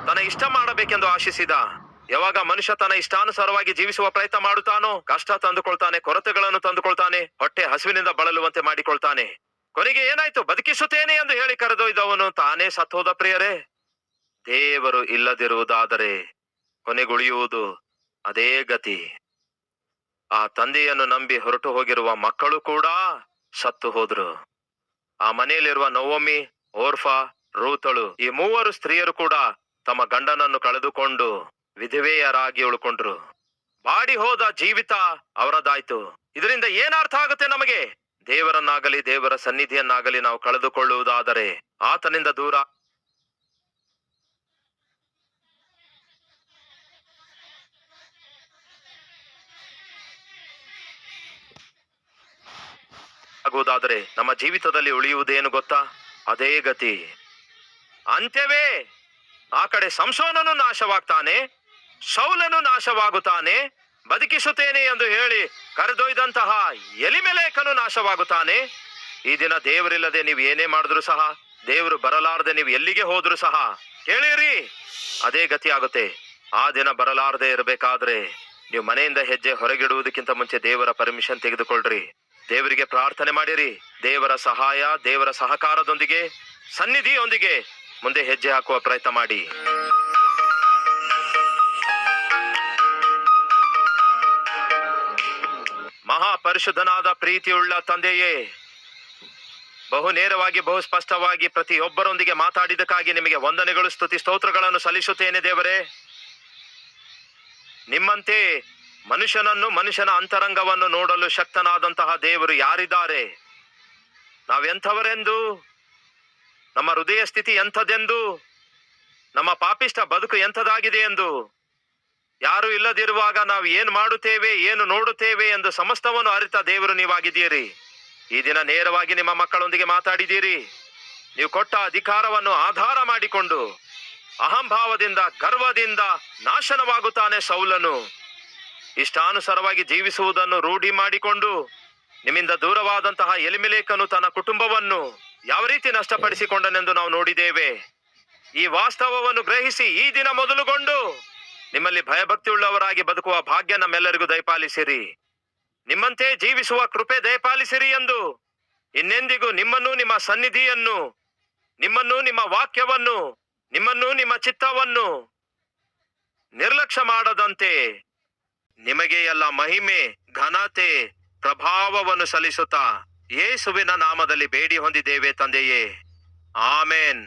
ತನ್ನ ಇಷ್ಟ ಮಾಡಬೇಕೆಂದು ಆಶಿಸಿದ. ಯಾವಾಗ ಮನುಷ್ಯ ತನ್ನ ಇಷ್ಟಾನುಸಾರವಾಗಿ ಜೀವಿಸುವ ಪ್ರಯತ್ನ ಮಾಡುತ್ತಾನೋ, ಕಷ್ಟ ತಂದುಕೊಳ್ತಾನೆ, ಕೊರತೆಗಳನ್ನು ತಂದುಕೊಳ್ತಾನೆ, ಹೊಟ್ಟೆ ಹಸುವಿನಿಂದ ಬಳಲುವಂತೆ ಮಾಡಿಕೊಳ್ತಾನೆ. ಕೊನೆಗೆ ಏನಾಯ್ತು? ಬದುಕಿಸುತ್ತೇನೆ ಎಂದು ಹೇಳಿ ಕರೆದೊಯ್ದವನು ತಾನೇ ಸತ್ತೋದ ಪ್ರಿಯರೇ. ದೇವರು ಇಲ್ಲದಿರುವುದಾದರೆ ಕೊನೆಗುಳಿಯುವುದು ಅದೇ ಗತಿ. ಆ ತಂದೆಯನ್ನು ನಂಬಿ ಹೊರಟು ಹೋಗಿರುವ ಮಕ್ಕಳು ಕೂಡ ಸತ್ತು ಹೋದ್ರು. ಆ ಮನೆಯಲ್ಲಿರುವ ನವೋಮಿ, ಓರ್ಫಾ, ರೂತಳು, ಈ ಮೂವರು ಸ್ತ್ರೀಯರು ಕೂಡ ತಮ್ಮ ಗಂಡನನ್ನು ಕಳೆದುಕೊಂಡು ವಿಧವೆಯರಾಗಿ ಉಳ್ಕೊಂಡ್ರು. ಬಾಡಿ ಹೋದ ಜೀವಿತ ಅವರದಾಯ್ತು. ಇದರಿಂದ ಏನರ್ಥ ಆಗುತ್ತೆ ನಮಗೆ? ದೇವರನ್ನಾಗಲಿ ದೇವರ ಸನ್ನಿಧಿಯನ್ನಾಗಲಿ ನಾವು ಕಳೆದುಕೊಳ್ಳುವುದಾದರೆ, ಆತನಿಂದ ದೂರ ಆಗುವುದಾದರೆ ನಮ್ಮ ಜೀವಿತದಲ್ಲಿ ಉಳಿಯುವುದೇನು ಗೊತ್ತಾ? ಅದೇ ಗತಿ, ಅಂತ್ಯವೇ. ಆ ಕಡೆ ಸಂಸೋನನು ನಾಶವಾಗ್ತಾನೆ, ಸೌಲನು ನಾಶವಾಗುತ್ತಾನೆ, ಬದುಕಿಸುತ್ತೇನೆ ಎಂದು ಹೇಳಿ ಕರೆದೊಯ್ದಂತಹ ಎಲಿಮೆಲೇಕನು ನಾಶವಾಗುತ್ತಾನೆ. ಈ ದಿನ ದೇವರಿಲ್ಲದೆ ನೀವು ಏನೇ ಮಾಡಿದ್ರು ಸಹ, ದೇವರು ಬರಲಾರದೆ ನೀವು ಎಲ್ಲಿಗೆ ಹೋದ್ರು ಸಹ, ಕೇಳಿರಿ, ಅದೇ ಗತಿ ಆಗುತ್ತೆ. ಆ ದಿನ ಬರಲಾರದೆ ಇರಬೇಕಾದ್ರೆ ನೀವು ಮನೆಯಿಂದ ಹೆಜ್ಜೆ ಹೊರಗಿಡುವುದಕ್ಕಿಂತ ಮುಂಚೆ ದೇವರ ಪರ್ಮಿಷನ್ ತೆಗೆದುಕೊಳ್ಳ್ರಿ. ದೇವರಿಗೆ ಪ್ರಾರ್ಥನೆ ಮಾಡಿರಿ. ದೇವರ ಸಹಾಯ, ದೇವರ ಸಹಕಾರದೊಂದಿಗೆ, ಸನ್ನಿಧಿಯೊಂದಿಗೆ ಮುಂದೆ ಹೆಜ್ಜೆ ಹಾಕುವ ಪ್ರಯತ್ನ ಮಾಡಿ. ಮಹಾಪರಿಶುದ್ಧನಾದ ಪ್ರೀತಿಯುಳ್ಳ ತಂದೆಯೇ, ಬಹು ನೇರವಾಗಿ, ಬಹು ಸ್ಪಷ್ಟವಾಗಿ ಪ್ರತಿಯೊಬ್ಬರೊಂದಿಗೆ ಮಾತಾಡಿದಕ್ಕಾಗಿ ನಿಮಗೆ ವಂದನೆಗಳು, ಸ್ತುತಿ, ಸ್ತೋತ್ರಗಳನ್ನು ಸಲ್ಲಿಸುತ್ತೇನೆ ದೇವರೇ. ನಿಮ್ಮಂತೆ ಮನುಷ್ಯನನ್ನು, ಮನುಷ್ಯನ ಅಂತರಂಗವನ್ನು ನೋಡಲು ಶಕ್ತನಾದಂತಹ ದೇವರು ಯಾರಿದ್ದಾರೆ? ನಾವೆಂಥವರೆಂದು, ನಮ್ಮ ಹೃದಯ ಸ್ಥಿತಿ ಎಂಥದೆಂದು, ನಮ್ಮ ಪಾಪಿಷ್ಟ ಬದುಕು ಎಂಥದಾಗಿದೆ ಎಂದು, ಯಾರು ಇಲ್ಲದಿರುವಾಗ ನಾವು ಏನು ಮಾಡುತ್ತೇವೆ, ಏನು ನೋಡುತ್ತೇವೆ ಎಂದು ಸಮಸ್ತವನ್ನು ಅರಿತ ದೇವರು ನೀವಾಗಿದ್ದೀರಿ. ಈ ದಿನ ನೇರವಾಗಿ ನಿಮ್ಮ ಮಕ್ಕಳೊಂದಿಗೆ ಮಾತಾಡಿದ್ದೀರಿ. ನೀವು ಕೊಟ್ಟ ಅಧಿಕಾರವನ್ನು ಆಧಾರ ಮಾಡಿಕೊಂಡು ಅಹಂಭಾವದಿಂದ, ಗರ್ವದಿಂದ ನಾಶನವಾಗುತ್ತಾನೆ ಸೌಲನು. ಇಷ್ಟಾನುಸಾರವಾಗಿ ಜೀವಿಸುವುದನ್ನು ರೂಢಿ ಮಾಡಿಕೊಂಡು ನಿಮ್ಮಿಂದ ದೂರವಾದಂತಹ ಎಲಿಮೆಲೇಕನು ತನ್ನ ಕುಟುಂಬವನ್ನು ಯಾವ ರೀತಿ ನಷ್ಟಪಡಿಸಿಕೊಂಡನೆಂದು ನಾವು ನೋಡಿದ್ದೇವೆ. ಈ ವಾಸ್ತವವನ್ನು ಗ್ರಹಿಸಿ ಈ ದಿನ ಮೊದಲುಗೊಂಡು ನಿಮ್ಮಲ್ಲಿ ಭಯಭಕ್ತಿಯುಳ್ಳವರಾಗಿ ಬದುಕುವ ಭಾಗ್ಯ ನಮ್ಮೆಲ್ಲರಿಗೂ ದಯಪಾಲಿಸಿರಿ. ನಿಮ್ಮಂತೆ ಜೀವಿಸುವ ಕೃಪೆ ದಯಪಾಲಿಸಿರಿ ಎಂದು ಇನ್ನೆಂದಿಗೂ ನಿಮ್ಮನ್ನು, ನಿಮ್ಮ ಸನ್ನಿಧಿಯನ್ನು, ನಿಮ್ಮನ್ನು, ನಿಮ್ಮ ವಾಕ್ಯವನ್ನು, ನಿಮ್ಮನ್ನು, ನಿಮ್ಮ ಚಿತ್ತವನ್ನು ನಿರ್ಲಕ್ಷ್ಯ ಮಾಡದಂತೆ ನಿಮಗೆ ಎಲ್ಲ ಮಹಿಮೆ, ಘನತೆ, ಪ್ರಭಾವವನ್ನು ಸಲ್ಲಿಸುತ್ತಾ ಯೇಸುವಿನ ನಾಮದಲ್ಲಿ ಬೇಡಿ ಹೊಂದಿದ್ದೇವೆ ತಂದೆಯೇ. ಆಮೇನ್.